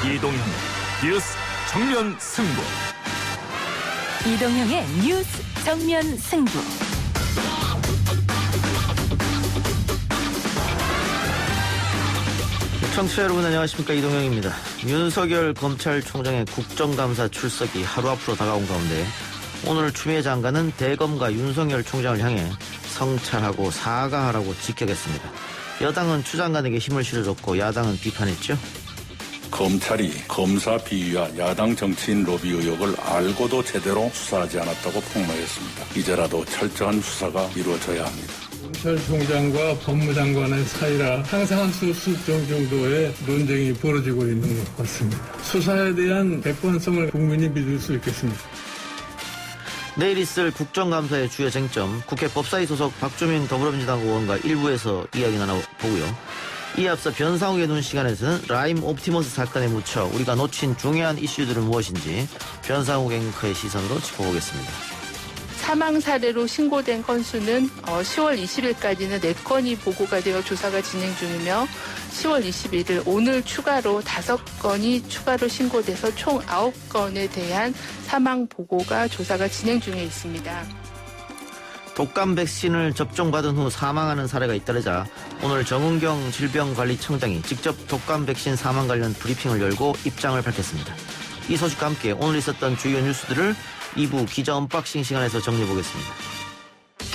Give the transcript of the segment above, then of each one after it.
이동형 뉴스 정면 승부. 이동형의 뉴스 정면 승부. 청취자 여러분 안녕하십니까, 이동형입니다. 윤석열 검찰총장의 국정감사 출석이 하루 앞으로 다가온 가운데 오늘 추미애 장관은 대검과 윤석열 총장을 향해 성찰하고 사과하라고 직격했습니다. 여당은 추 장관에게 힘을 실어줬고 야당은 비판했죠. 검찰이 검사 비위와 야당 정치인 로비 의혹을 알고도 제대로 수사하지 않았다고 폭로했습니다. 이제라도 철저한 수사가 이루어져야 합니다. 검찰총장과 법무장관의 사이라 항상 수수정 정도의 논쟁이 벌어지고 있는 것 같습니다. 수사에 대한 객관성을 국민이 믿을 수 있겠습니다. 내일 있을 국정감사의 주요 쟁점, 국회 법사위 소속 박주민 더불어민주당 의원과 일부에서 이야기 나눠보고요. 이에 앞서 변상욱의 눈 시간에서는 라임 옵티머스 사건에 묻혀 우리가 놓친 중요한 이슈들은 무엇인지 변상욱 앵커의 시선으로 짚어보겠습니다. 사망 사례로 신고된 건수는 10월 20일까지는 4건이 보고가 되어 조사가 진행 중이며 10월 21일 오늘 추가로 5건이 추가로 신고돼서 총 9건에 대한 사망 보고가 조사가 진행 중에 있습니다. 독감 백신을 접종받은 후 사망하는 사례가 잇따르자 오늘 정은경 질병관리청장이 직접 독감 백신 사망 관련 브리핑을 열고 입장을 밝혔습니다. 이 소식과 함께 오늘 있었던 주요 뉴스들을 2부 기자 언박싱 시간에서 정리해보겠습니다.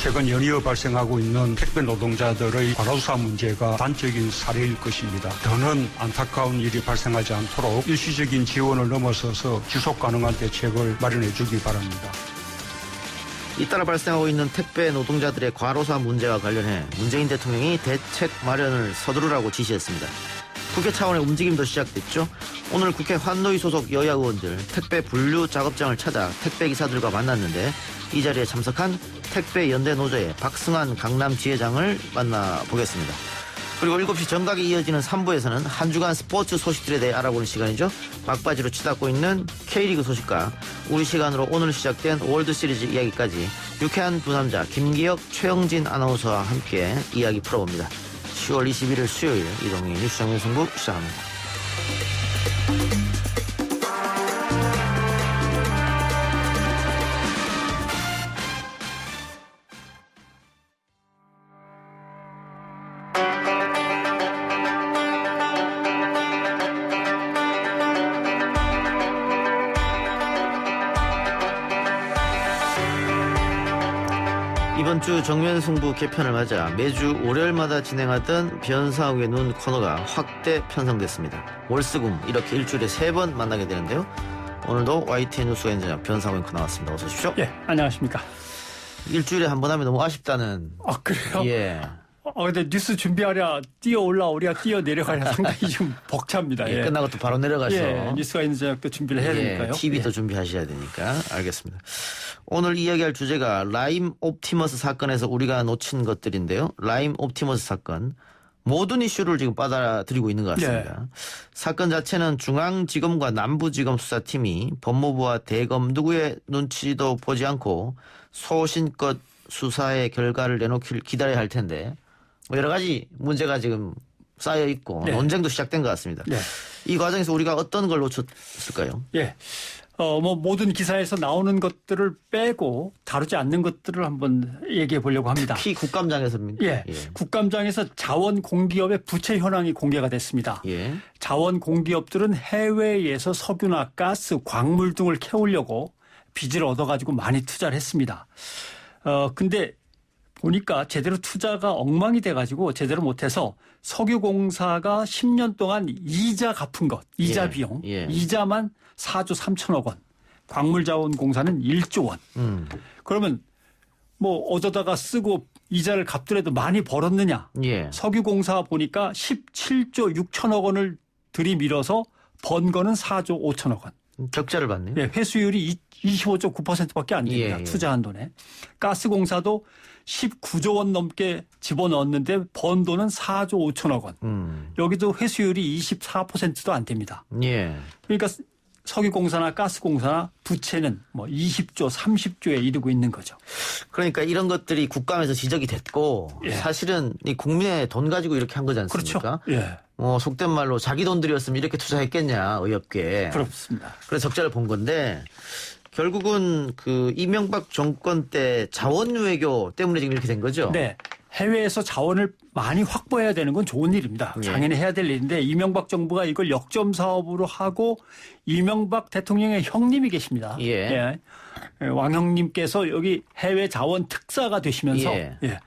최근 연이어 발생하고 있는 택배 노동자들의 과로사 문제가 단적인 사례일 것입니다. 더는 안타까운 일이 발생하지 않도록 일시적인 지원을 넘어서서 지속 가능한 대책을 마련해 주기 바랍니다. 잇따라 발생하고 있는 택배 노동자들의 과로사 문제와 관련해 문재인 대통령이 대책 마련을 서두르라고 지시했습니다. 국회 차원의 움직임도 시작됐죠. 오늘 국회 환노위 소속 여야 의원들 택배 분류 작업장을 찾아 택배기사들과 만났는데 이 자리에 참석한 택배연대 노조의 박승환 강남지회장을 만나보겠습니다. 그리고 7시 정각에 이어지는 3부에서는 한 주간 스포츠 소식들에 대해 알아보는 시간이죠. 막바지로 치닫고 있는 K리그 소식과 우리 시간으로 오늘 시작된 월드시리즈 이야기까지 유쾌한 두 남자 김기혁, 최영진 아나운서와 함께 이야기 풀어봅니다. 10월 21일 수요일 이동희 뉴스 정면 승부 시작합니다. 이번 주 정면승부 개편을 맞아 매주 월요일마다 진행하던 변상욱의 눈 코너가 확대 편성됐습니다. 월수금 이렇게 일주일에 3번 만나게 되는데요. 오늘도 YTN 뉴스 엔지니어 변상욱 앵커 나왔습니다. 어서 오십시오. 예, 안녕하십니까. 일주일에 한 번 하면 너무 아쉽다는. 아, 그래요? 예. 근데 뉴스 준비하랴 뛰어 올라오랴 뛰어 내려가랴 상당히 좀 벅찹니다. 예, 끝나고 또 바로 내려가서. 예, 뉴스가 있는 저녁 또 준비를 해야 되니까요. TV도 준비하셔야 되니까. 알겠습니다. 오늘 이야기할 주제가 라임 옵티머스 사건에서 우리가 놓친 것들인데요. 라임 옵티머스 사건. 모든 이슈를 지금 받아들이고 있는 것 같습니다. 사건 자체는 중앙지검과 남부지검 수사팀이 법무부와 대검 누구의 눈치도 보지 않고 소신껏 수사의 결과를 내놓길 기다려야 할 텐데 여러 가지 문제가 지금 쌓여 있고 논쟁도 시작된 것 같습니다. 이 과정에서 우리가 어떤 걸 놓쳤을까요? 예. 모든 기사에서 나오는 것들을 빼고 다루지 않는 것들을 한번 얘기해 보려고 합니다. 특히 국감장에서입니까? 예. 국감장에서 자원공기업의 부채 현황이 공개가 됐습니다. 예. 자원공기업들은 해외에서 석유나 가스, 광물 등을 캐오려고 빚을 얻어가지고 많이 투자를 했습니다. 근데 보니까 제대로 투자가 엉망이 돼가지고 제대로 못해서 석유공사가 10년 동안 이자 갚은 것, 이자 비용, 이자만 4조 3천억 원, 광물자원공사는 1조 원. 그러면 어쩌다가 쓰고 이자를 갚더라도 많이 벌었느냐. 석유공사 보니까 17조 6천억 원을 들이밀어서 번 거는 4조 5천억 원. 적자를 받네요. 네, 회수율이 25.9%밖에 안 됩니다. 투자한 돈에. 가스공사도 19조 원 넘게 집어넣었는데 번 돈은 4조 5천억 원. 여기도 회수율이 24%도 안 됩니다. 그러니까 석유공사나 가스공사나 부채는 뭐 20조, 30조에 이르고 있는 거죠. 그러니까 이런 것들이 국감에서 지적이 됐고 예. 사실은 이 국민의 돈 가지고 이렇게 한 거지 않습니까? 그렇죠. 예. 속된 말로 자기 돈들이었으면 이렇게 투자했겠냐 어이없게. 그렇습니다. 그래서 적자를 본 건데 결국은 그 이명박 정권 때 자원 외교 때문에 지금 이렇게 된 거죠. 네. 해외에서 자원을 많이 확보해야 되는 건 좋은 일입니다. 예. 당연히 해야 될 일인데 이명박 정부가 이걸 역점 사업으로 하고 이명박 대통령의 형님이 계십니다. 예. 왕형님께서 여기 해외 자원 특사가 되시면서 예.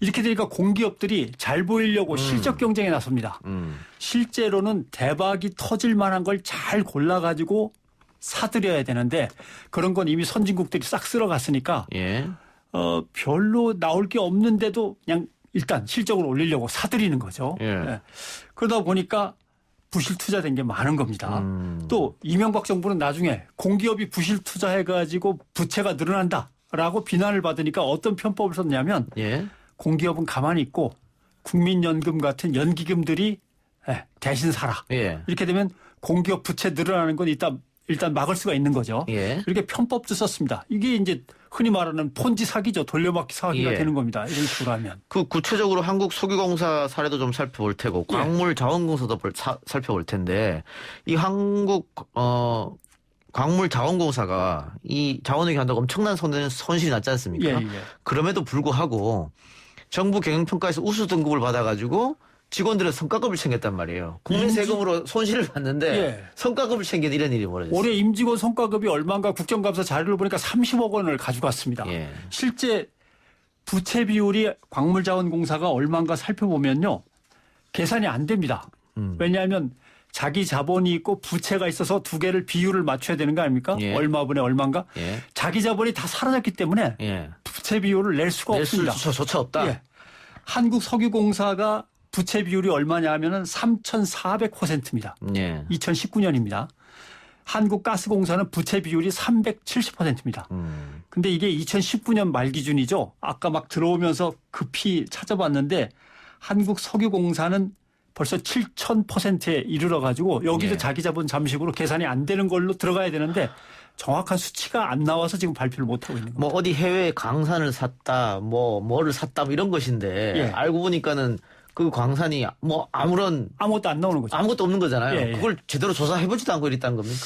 이렇게 되니까 공기업들이 잘 보이려고 실적 경쟁에 나섭니다. 실제로는 대박이 터질 만한 걸 잘 골라가지고 사들여야 되는데 그런 건 이미 선진국들이 싹 쓸어갔으니까 예. 별로 나올 게 없는데도 그냥 일단 실적을 올리려고 사들이는 거죠. 예. 그러다 보니까 부실 투자된 게 많은 겁니다. 또 이명박 정부는 나중에 공기업이 부실 투자해가지고 부채가 늘어난다라고 비난을 받으니까 어떤 편법을 썼냐면 예. 공기업은 가만히 있고 국민연금 같은 연기금들이 대신 살아. 예. 이렇게 되면 공기업 부채 늘어나는 건 일단 막을 수가 있는 거죠. 예. 이렇게 편법도 썼습니다. 이게 이제 흔히 말하는 폰지 사기죠. 돌려막기 사기가 예. 되는 겁니다. 이런 식으로 하면. 그 구체적으로 한국석유공사 사례도 좀 살펴볼 테고 예. 광물자원공사도 살펴볼 텐데 이 한국 광물자원공사가 이 자원외교 한다고 엄청난 손실이 났지 않습니까? 예. 그럼에도 불구하고 정부 경영평가에서 우수 등급을 받아가지고 직원들은 성과급을 챙겼단 말이에요. 국민 세금으로 손실을 봤는데 예. 성과급을 챙긴 이런 일이 벌어졌어요. 올해 임직원 성과급이 얼마인가 국정감사 자료를 보니까 30억 원을 가져갔습니다. 예. 실제 부채 비율이 광물자원공사가 얼마인가 살펴보면요. 계산이 안 됩니다. 왜냐하면 자기 자본이 있고 부채가 있어서 두 개를 비율을 맞춰야 되는 거 아닙니까? 예. 얼마분의 얼마인가? 예. 자기 자본이 다 사라졌기 때문에 예. 부채 비율을 낼 수가 없습니다. 조차 없다. 예. 한국석유공사가 부채 비율이 얼마냐 하면은 3,400%입니다. 예. 2019년입니다. 한국가스공사는 부채 비율이 370%입니다. 근데 이게 2019년 말 기준이죠. 아까 막 들어오면서 급히 찾아봤는데 한국석유공사는 벌써 7,000%에 이르러 가지고 여기도 예. 자기 자본 잠식으로 계산이 안 되는 걸로 들어가야 되는데 정확한 수치가 안 나와서 지금 발표를 못 하고 있는 겁니다. 뭐 어디 해외에 강산을 샀다, 뭐를 샀다, 뭐 이런 것인데 예. 알고 보니까는 그 광산이 뭐 아무것도 안 나오는 거죠. 아무것도 없는 거잖아요. 예, 예. 그걸 제대로 조사해보지도 않고 이랬다는 겁니까?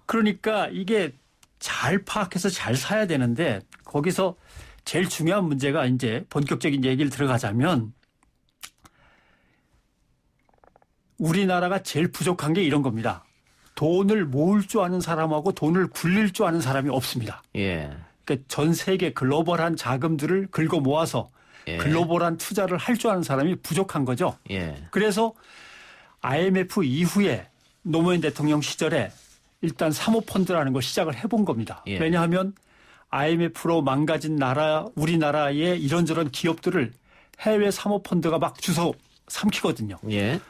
그러니까 이게 잘 파악해서 잘 사야 되는데 거기서 제일 중요한 문제가 이제 본격적인 얘기를 들어가자면 우리나라가 제일 부족한 게 이런 겁니다. 돈을 모을 줄 아는 사람하고 돈을 굴릴 줄 아는 사람이 없습니다. 예. 그러니까 전 세계 글로벌한 자금들을 긁어 모아서 예. 글로벌한 투자를 할 줄 아는 사람이 부족한 거죠. 예. 그래서 IMF 이후에 노무현 대통령 시절에 일단 사모펀드라는 걸 시작을 해본 겁니다. 예. 왜냐하면 IMF로 망가진 우리나라의 이런저런 기업들을 해외 사모펀드가 막 주워 삼키거든요. 예.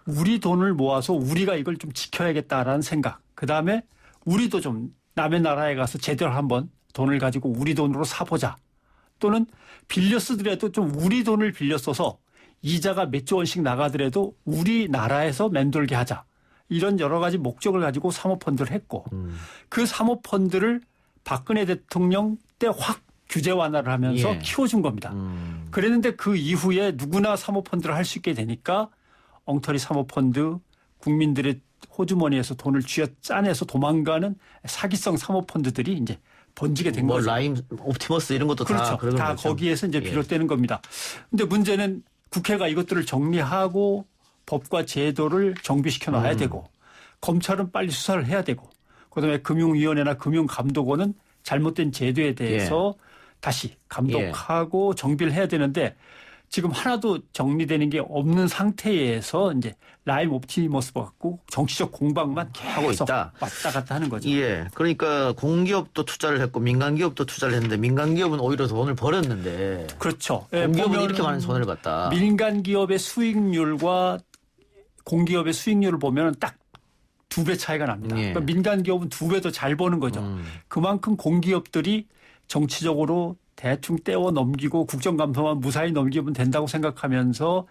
우리 돈을 모아서 우리가 이걸 좀 지켜야겠다라는 생각. 그다음에 우리도 좀 남의 나라에 가서 제대로 한번 돈을 가지고 우리 돈으로 사보자. 또는 빌려 쓰더라도 좀 우리 돈을 빌려 써서 이자가 몇 조 원씩 나가더라도 우리나라에서 맴돌게 하자. 이런 여러 가지 목적을 가지고 사모펀드를 했고 그 사모펀드를 박근혜 대통령 때 확 규제 완화를 하면서 예. 키워준 겁니다. 그랬는데 그 이후에 누구나 사모펀드를 할 수 있게 되니까 엉터리 사모펀드, 국민들의 호주머니에서 돈을 쥐어 짜내서 도망가는 사기성 사모펀드들이 이제 번지게 된 뭐 거죠. 라임, 옵티머스 이런 것도 그렇죠. 다 그런 다 거죠. 거기에서 이제 예. 비롯되는 겁니다. 근데 문제는 국회가 이것들을 정리하고 법과 제도를 정비시켜 놔야 되고 검찰은 빨리 수사를 해야 되고 그다음에 금융위원회나 금융감독원은 잘못된 제도에 대해서 다시 감독하고 정비를 해야 되는데 지금 하나도 정리되는 게 없는 상태에서 이제 라임 옵티머스 갖고 정치적 공방만 하고 계속 있다. 왔다 갔다 하는 거죠. 예. 그러니까 공기업도 투자를 했고 민간기업도 투자를 했는데 민간기업은 오히려 돈을 벌었는데 그렇죠. 공기업은 이렇게 많은 손해를 봤다. 민간 기업의 수익률과 공기업의 수익률을 보면 딱 2배 차이가 납니다. 예. 그러니까 민간 기업은 2배 더 잘 버는 거죠. 그만큼 공기업들이 정치적으로 대충 떼워 넘기고 국정감사만 무사히 넘기면 된다고 생각하면서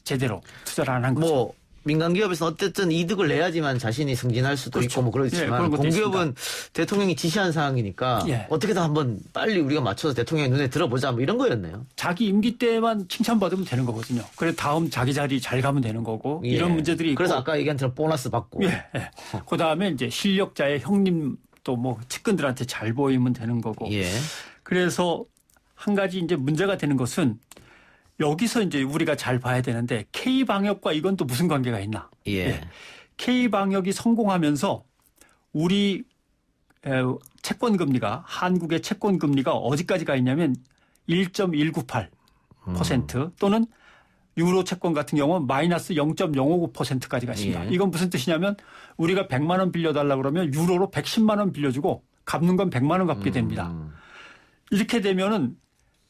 제대로 투자를 안 한 거죠. 뭐 민간 기업에서는 어쨌든 이득을 내야지만 자신이 승진할 수도 그렇죠. 있고 뭐 그렇지만 그런 것도 공기업은 대통령이 지시한 사항이니까 어떻게든 한번 빨리 우리가 맞춰서 대통령의 눈에 들어보자 뭐 이런 거였네요. 자기 임기 때만 칭찬받으면 되는 거거든요. 그래서 다음 자기 자리 잘 가면 되는 거고 이런 문제들이 있고. 그래서 아까 얘기한 대로 보너스 받고. 그다음에 이제 실력자의 형님 또 뭐 측근들한테 잘 보이면 되는 거고. 그래서 한 가지 이제 문제가 되는 것은 여기서 이제 우리가 잘 봐야 되는데 K방역과 이건 또 무슨 관계가 있나. K방역이 성공하면서 우리 채권금리가 한국의 채권금리가 어디까지 가 있냐면 1.198% 또는 유로 채권 같은 경우는 마이너스 0.059%까지 가십니다. 이건 무슨 뜻이냐면 우리가 100만 원 빌려달라고 그러면 유로로 110만 원 빌려주고 갚는 건 100만 원 갚게 됩니다. 이렇게 되면은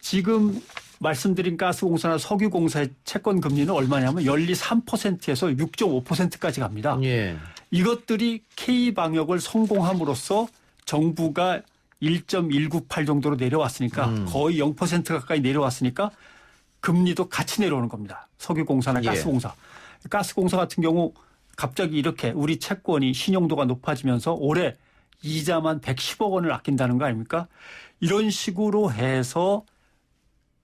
지금 말씀드린 가스공사나 석유공사의 채권 금리는 얼마냐면 연리 3%에서 6.5%까지 갑니다. 이것들이 K방역을 성공함으로써 정부가 1.198 정도로 내려왔으니까 거의 0% 가까이 내려왔으니까 금리도 같이 내려오는 겁니다. 석유공사나 가스공사. 가스공사 같은 경우 갑자기 이렇게 우리 채권이 신용도가 높아지면서 올해 이자만 110억 원을 아낀다는 거 아닙니까? 이런 식으로 해서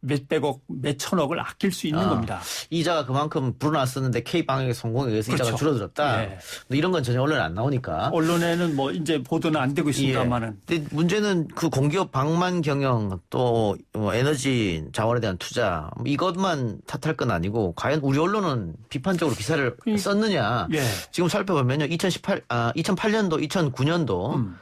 몇백억, 몇천억을 아낄 수 있는 겁니다. 이자가 그만큼 불어났었는데 K방역의 성공에 의해서 이자가 줄어들었다. 근데 이런 건 전혀 언론에 안 나오니까. 언론에는 뭐 이제 보도는 안 되고 있습니다만은. 근데 문제는 그 공기업 방만 경영 또 에너지 자원에 대한 투자 이것만 탓할 건 아니고 과연 우리 언론은 비판적으로 기사를 썼느냐. 지금 살펴보면요. 2008년도, 2009년도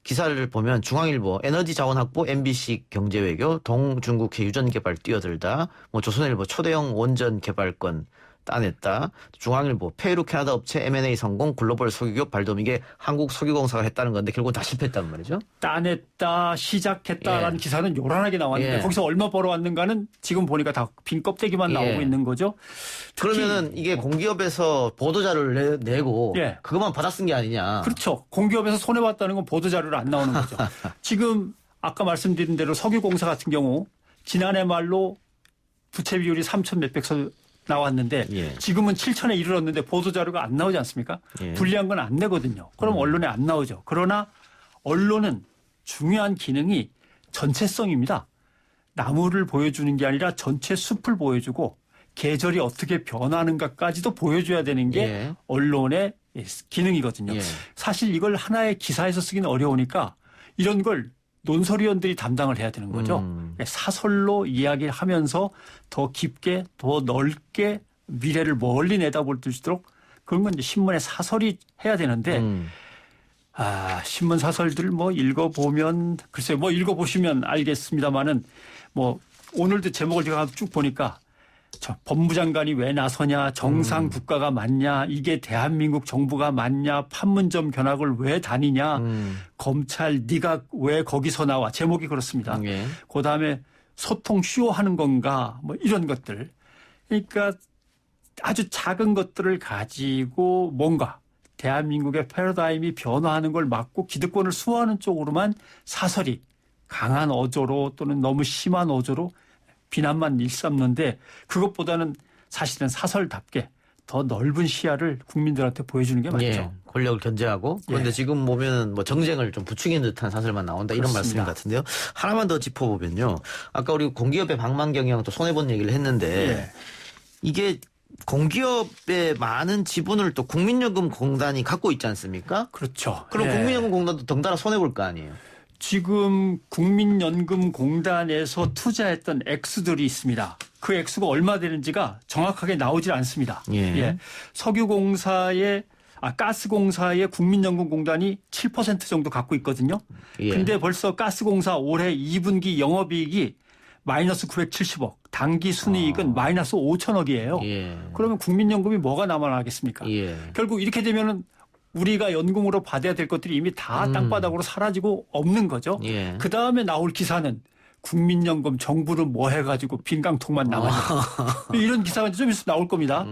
기사를 보면 중앙일보 에너지 자원 확보 MBC 경제외교 동중국해 유전 개발 뛰어들다 뭐 조선일보 초대형 원전 개발권 따냈다 중앙일보 페루 캐나다 업체 M&A 성공 글로벌 석유기업 발돋움 이게 한국 석유공사가 했다는 건데 결국 다 실패했단 말이죠. 따냈다 시작했다라는 기사는 요란하게 나왔는데 거기서 얼마 벌어왔는가는 지금 보니까 다 빈 껍데기만 나오고 있는 거죠. 그러면은 이게 공기업에서 보도자료를 내고 그것만 받아 쓴 게 아니냐. 그렇죠. 공기업에서 손해봤다는 건 보도자료로 안 나오는 거죠. 지금 아까 말씀드린 대로 석유공사 같은 경우 지난해 말로 부채 비율이 3천 몇백서 나왔는데 지금은 7천에 이르렀는데 보도자료가 안 나오지 않습니까? 불리한 건 안 내거든요. 그럼 언론에 안 나오죠. 그러나 언론은 중요한 기능이 전체성입니다. 나무를 보여주는 게 아니라 전체 숲을 보여주고 계절이 어떻게 변하는가까지도 보여줘야 되는 게 언론의 기능이거든요. 사실 이걸 하나의 기사에서 쓰기는 어려우니까 이런 걸 논설위원들이 담당을 해야 되는 거죠. 사설로 이야기하면서 더 깊게 더 넓게 미래를 멀리 내다볼 수 있도록 그런 건 이제 신문의 사설이 해야 되는데 신문 사설들 뭐 읽어보면 글쎄요 뭐 읽어보시면 알겠습니다만은 뭐 오늘도 제목을 제가 쭉 보니까 법무장관이 왜 나서냐 정상 국가가 맞냐 이게 대한민국 정부가 맞냐 판문점 견학을 왜 다니냐 검찰 네가 왜 거기서 나와 제목이 그렇습니다. 그다음에 소통 쇼하는 건가 뭐 이런 것들 그러니까 아주 작은 것들을 가지고 뭔가 대한민국의 패러다임이 변화하는 걸 막고 기득권을 수호하는 쪽으로만 사설이 강한 어조로 또는 너무 심한 어조로 비난만 일삼는데 그것보다는 사실은 사설답게 더 넓은 시야를 국민들한테 보여주는 게 맞죠. 권력을 견제하고 그런데 지금 보면은 뭐 정쟁을 좀 부추기는 듯한 사설만 나온다 이런 말씀 같은데요. 하나만 더 짚어보면요. 아까 우리 공기업의 방만 경영 또 손해본 얘기를 했는데 이게 공기업의 많은 지분을 또 국민연금공단이 갖고 있지 않습니까? 그렇죠. 그럼 국민연금공단도 덩달아 손해볼 거 아니에요. 지금 국민연금공단에서 투자했던 액수들이 있습니다. 그 액수가 얼마 되는지가 정확하게 나오질 않습니다. 석유공사의 가스공사의 국민연금공단이 7% 정도 갖고 있거든요. 근데 벌써 가스공사 올해 2분기 영업이익이 마이너스 970억, 당기 순이익은 마이너스 5천억이에요. 그러면 국민연금이 뭐가 남아나겠습니까? 결국 이렇게 되면은 우리가 연금으로 받아야 될 것들이 이미 다 땅바닥으로 사라지고 없는 거죠. 그다음에 나올 기사는 국민연금 정부를 뭐 해가지고 빈깡통만 남았냐. 이런 기사가 좀 있으면 나올 겁니다.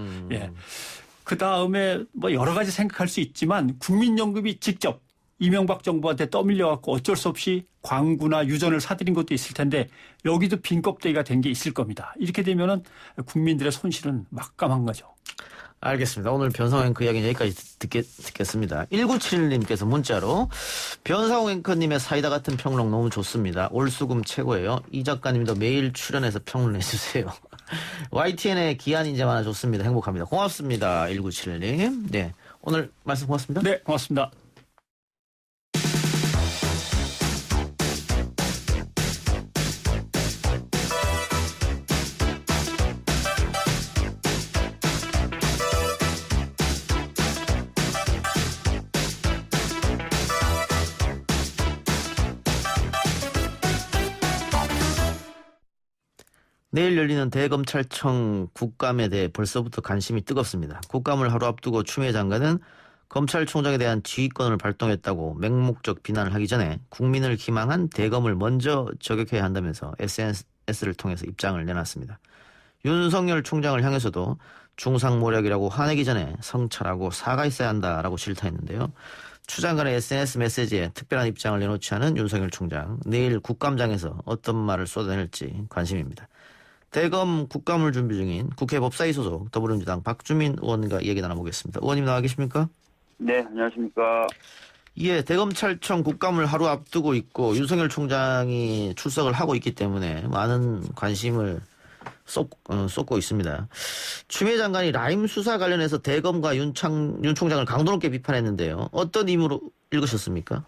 그다음에 뭐 여러 가지 생각할 수 있지만 국민연금이 직접 이명박 정부한테 떠밀려갖고 어쩔 수 없이 광구나 유전을 사들인 것도 있을 텐데 여기도 빈 껍데기가 된 게 있을 겁니다. 이렇게 되면은 국민들의 손실은 막강한 거죠. 알겠습니다. 오늘 변상호 앵커 이야기는 여기까지 듣겠습니다. 1971님께서 문자로 변상호 앵커님의 사이다 같은 평론 너무 좋습니다. 올수금 최고예요. 이 작가님도 매일 출연해서 평론해주세요. YTN의 기한 인재 많아 좋습니다. 행복합니다. 고맙습니다. 1971님. 네, 오늘 말씀 고맙습니다. 네, 고맙습니다. 내일 열리는 대검찰청 국감에 대해 벌써부터 관심이 뜨겁습니다. 국감을 하루 앞두고 추미애 장관은 검찰총장에 대한 지휘권을 발동했다고 맹목적 비난을 하기 전에 국민을 기망한 대검을 먼저 저격해야 한다면서 SNS를 통해서 입장을 내놨습니다. 윤석열 총장을 향해서도 중상모략이라고 화내기 전에 성찰하고 사과했어야 한다라고 질타했는데요. 추 장관의 SNS 메시지에 특별한 입장을 내놓지 않은 윤석열 총장, 내일 국감장에서 어떤 말을 쏟아낼지 관심입니다. 대검 국감을 준비 중인 국회 법사위 소속 더불어민주당 박주민 의원과 얘기 나눠보겠습니다. 의원님 나와 계십니까? 네, 안녕하십니까. 예, 대검찰청 국감을 하루 앞두고 있고 윤석열 총장이 출석을 하고 있기 때문에 많은 관심을 쏟고 있습니다. 추미애 장관이 라임 수사 관련해서 대검과 윤 총장을 강도 높게 비판했는데요. 어떤 의미로 읽으셨습니까?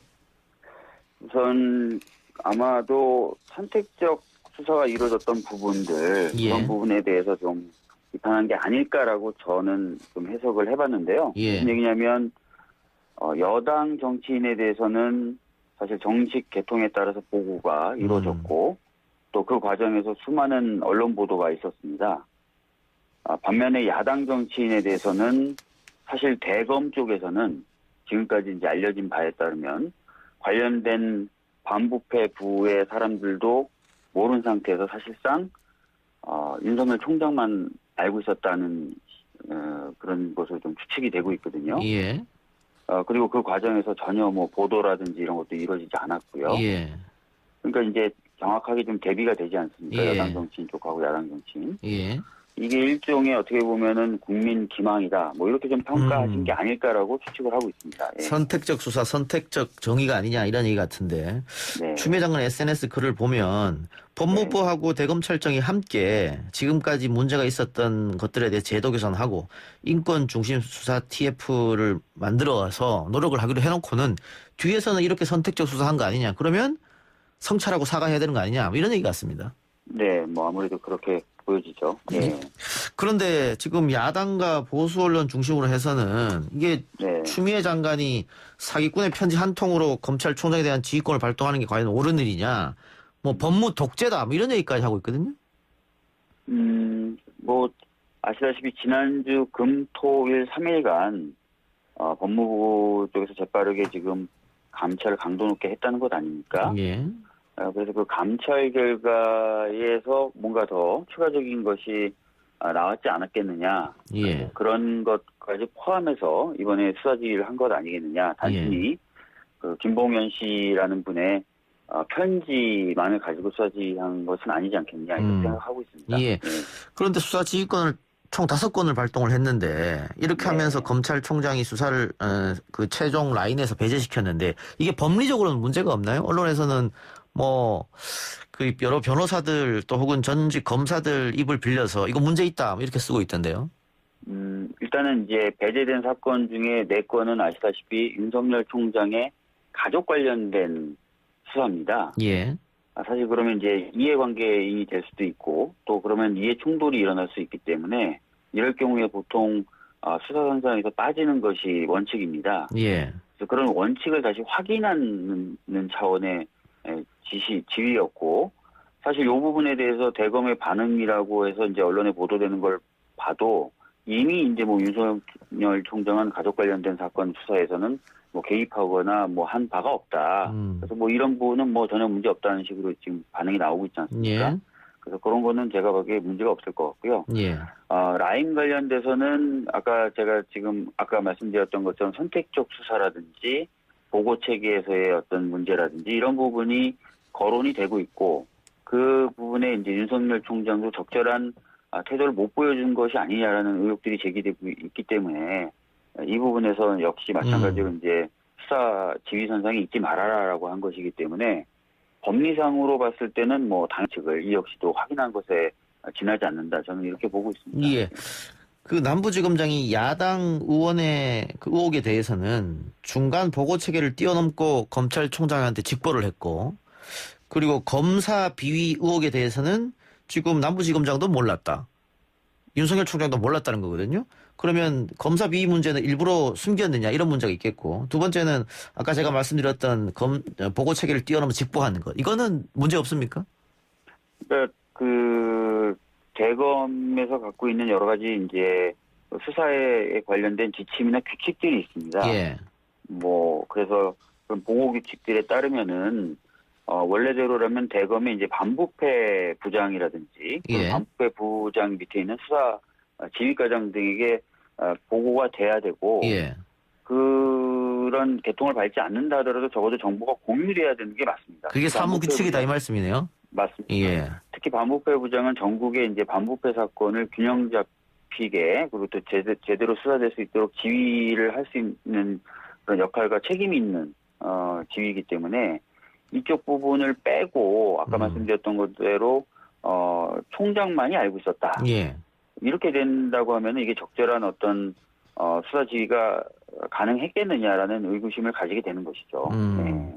우선 아마도 선택적 수사가 이루어졌던 부분들, 예. 그런 부분에 대해서 좀 비판한 게 아닐까라고 저는 좀 해석을 해봤는데요. 예. 무슨 얘기냐면 여당 정치인에 대해서는 사실 정식 개통에 따라서 보고가 이루어졌고 또 그 과정에서 수많은 언론 보도가 있었습니다. 반면에 야당 정치인에 대해서는 사실 대검 쪽에서는 지금까지 이제 알려진 바에 따르면 관련된 반부패 부의 사람들도 모르는 상태에서 사실상 윤석열 총장만 알고 있었다는 그런 것으로 좀 추측이 되고 있거든요. 예. 그리고 그 과정에서 전혀 뭐 보도라든지 이런 것도 이루어지지 않았고요. 예. 그러니까 이제 정확하게 좀 대비가 되지 않습니까? 예. 여당 정치인 쪽하고 야당 정치인. 예. 이게 일종의 어떻게 보면은 국민 기망이다. 뭐 이렇게 좀 평가하신 게 아닐까라고 추측을 하고 있습니다. 예. 선택적 수사, 선택적 정의가 아니냐 이런 얘기 같은데 네. 추미애 장관 SNS 글을 보면 법무부하고 대검찰청이 함께 지금까지 문제가 있었던 것들에 대해 제도 개선하고 인권 중심 수사 TF를 만들어서 노력을 하기로 해놓고는 뒤에서는 이렇게 선택적 수사한 거 아니냐. 그러면 성찰하고 사과해야 되는 거 아니냐. 뭐 이런 얘기 같습니다. 네, 뭐 아무래도 그렇게 보여지죠. 예. 그런데 지금 야당과 보수 언론 중심으로 해서는 이게 네. 추미애 장관이 사기꾼의 편지 한 통으로 검찰총장에 대한 지휘권을 발동하는 게 과연 옳은 일이냐, 뭐 법무 독재다, 뭐 이런 얘기까지 하고 있거든요. 뭐 아시다시피 지난주 금토일 3일간 법무부 쪽에서 재빠르게 지금 감찰을 강도 높게 했다는 것 아닙니까? 예. 그래서 그 감찰 결과에서 뭔가 더 추가적인 것이 나왔지 않았겠느냐. 예. 그런 것까지 포함해서 이번에 수사 지휘를 한 것 아니겠느냐. 단순히 그 김봉현 씨라는 분의 편지만을 가지고 수사 지휘한 것은 아니지 않겠느냐 이렇게 생각하고 있습니다. 예. 그런데 수사 지휘권을 총 5건을 발동을 했는데 이렇게 하면서 검찰총장이 수사를 그 최종 라인에서 배제시켰는데 이게 법리적으로는 문제가 없나요? 언론에서는 뭐 그 여러 변호사들 또 혹은 전직 검사들 입을 빌려서 이거 문제 있다 이렇게 쓰고 있던데요. 일단은 이제 배제된 사건 중에 4건은 아시다시피 윤석열 총장의 가족 관련된 수사입니다. 예. 사실 그러면 이제 이해관계인이 될 수도 있고 또 그러면 이해 충돌이 일어날 수 있기 때문에 이럴 경우에 보통 수사선상에서 빠지는 것이 원칙입니다. 예. 그래서 그런 원칙을 다시 확인하는 차원의 지휘였고 사실 이 부분에 대해서 대검의 반응이라고 해서 이제 언론에 보도되는 걸 봐도 이미 이제 뭐 윤석열 총장은 가족 관련된 사건 수사에서는 뭐 개입하거나 뭐 한 바가 없다. 그래서 뭐 이런 부분은 뭐 전혀 문제 없다는 식으로 지금 반응이 나오고 있지 않습니까? 예. 그래서 그런 거는 제가 보기에 문제가 없을 것 같고요. 예. 라임 관련돼서는 제가 지금 아까 말씀드렸던 것처럼 선택적 수사라든지 보고 체계에서의 어떤 문제라든지 이런 부분이 거론이 되고 있고 그 부분에 이제 윤석열 총장도 적절한 태도를 못 보여준 것이 아니냐라는 의혹들이 제기되고 있기 때문에 이 부분에서 역시 마찬가지로 이제 수사 지휘선상에 있지 말아라라고 한 것이기 때문에 법리상으로 봤을 때는 뭐 당측을 이 역시도 확인한 것에 지나지 않는다. 저는 이렇게 보고 있습니다. 예. 그 남부지검장이 야당 의원의 그 의혹에 대해서는 중간 보고 체계를 뛰어넘고 검찰총장한테 직보를 했고, 그리고 검사 비위 의혹에 대해서는 지금 남부지검장도 몰랐다. 윤석열 총장도 몰랐다는 거거든요. 그러면 검사 비위 문제는 일부러 숨겼느냐 이런 문제가 있겠고, 두 번째는 아까 제가 말씀드렸던 보고 체계를 뛰어넘어 직보하는 것. 이거는 문제 없습니까? 그러니까 대검에서 갖고 있는 여러 가지 이제 수사에 관련된 지침이나 규칙들이 있습니다. 예. 뭐 그래서 그런 보고 규칙들에 따르면은 원래대로라면 대검의 이제 반부패 부장이라든지 예. 반부패 부장 밑에 있는 수사 지휘과장 등에게 보고가 돼야 되고 예. 그런 개통을 밟지 않는다 하더라도 적어도 정보가 공유돼야 되는 게 맞습니다. 그게 사무 규칙이다 이 말씀이네요. 맞습니다. 예. 특히 반부패 부장은 전국의 이제 반부패 사건을 균형 잡히게 그리고 또 제대로 수사될 수 있도록 지휘를 할 수 있는 그런 역할과 책임이 있는 지휘이기 때문에 이쪽 부분을 빼고 아까 말씀드렸던 것대로 총장만이 알고 있었다. 예. 이렇게 된다고 하면 이게 적절한 어떤 수사 지휘가 가능했겠느냐라는 의구심을 가지게 되는 것이죠. 네.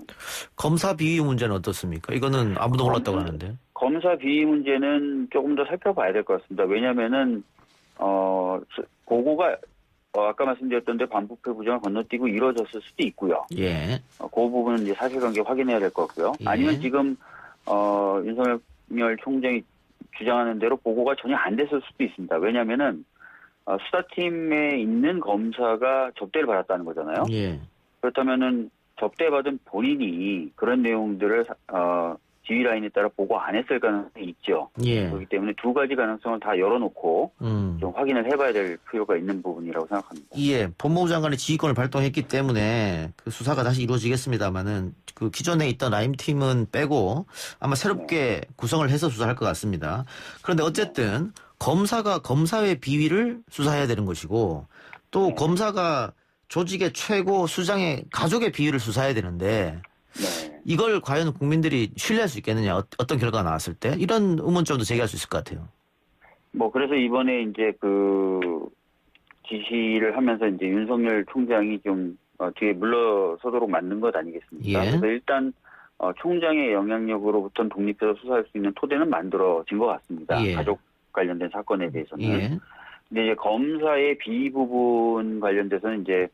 검사 비위 문제는 어떻습니까? 이거는 아무도 몰랐다고 하는데. 검사 비위 문제는 조금 더 살펴봐야 될 것 같습니다. 왜냐하면은 보고가 아까 말씀드렸던 대 반부패 부장을 건너뛰고 이루어졌을 수도 있고요. 예. 그 부분은 이제 사실관계 확인해야 될 것 같고요. 예. 아니면 지금 윤석열 총장이 주장하는 대로 보고가 전혀 안 됐을 수도 있습니다. 왜냐하면은 수사팀에 있는 검사가 접대를 받았다는 거잖아요. 예. 그렇다면은 접대받은 본인이 그런 내용들을 지휘 라인에 따라 보고 안 했을 가능성이 있죠. 예. 그렇기 때문에 두 가지 가능성을 다 열어놓고 좀 확인을 해봐야 될 필요가 있는 부분이라고 생각합니다. 예. 법무부 장관의 지휘권을 발동했기 때문에 그 수사가 다시 이루어지겠습니다만은 그 기존에 있던 라임팀은 빼고 아마 새롭게 구성을 해서 수사할 것 같습니다. 그런데 어쨌든 검사가 검사의 비위를 수사해야 되는 것이고 또 검사가 조직의 최고 수장의 가족의 비위를 수사해야 되는데 이걸 과연 국민들이 신뢰할 수 있겠느냐? 어떤 결과가 나왔을 때 이런 의문점도 제기할 수 있을 것 같아요. 뭐 그래서 이번에 이제 그 지시를 하면서 이제 윤석열 총장이 좀 뒤에 물러서도록 만든 것 아니겠습니까? 예. 그래서 일단 총장의 영향력으로부터는 독립해서 수사할 수 있는 토대는 만들어진 것 같습니다. 예. 가족 관련된 사건에 대해서는. 예. 근데 이제 검사의 비위 부분 관련돼서는 이제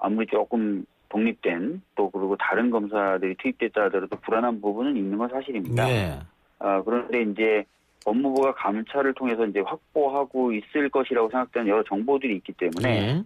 아무리 조금 독립된 또 그리고 다른 검사들이 투입됐다 하더라도 불안한 부분은 있는 건 사실입니다. 예. 그런데 이제 법무부가 감찰을 통해서 이제 확보하고 있을 것이라고 생각되는 여러 정보들이 있기 때문에 예.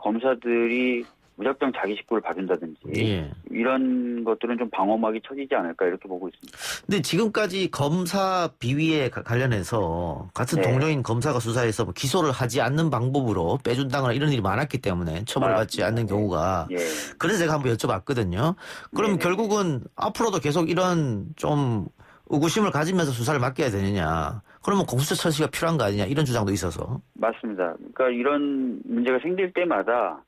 검사들이 무작정 자기 식구를 봐준다든지 예. 이런 것들은 좀 방어막이 쳐지지 않을까 이렇게 보고 있습니다. 근데 지금까지 검사 비위에 관련해서 같은 네. 동료인 검사가 수사해서 뭐 기소를 하지 않는 방법으로 빼준다거나 이런 일이 많았기 때문에 처벌을 받지 않는 경우가 예. 그래서 제가 한번 여쭤봤거든요. 그럼 네. 결국은 앞으로도 계속 이런 좀 의구심을 가지면서 수사를 맡겨야 되느냐. 그러면 공수처 처치가 필요한 거 아니냐 이런 주장도 있어서. 맞습니다. 그러니까 이런 문제가 생길 때마다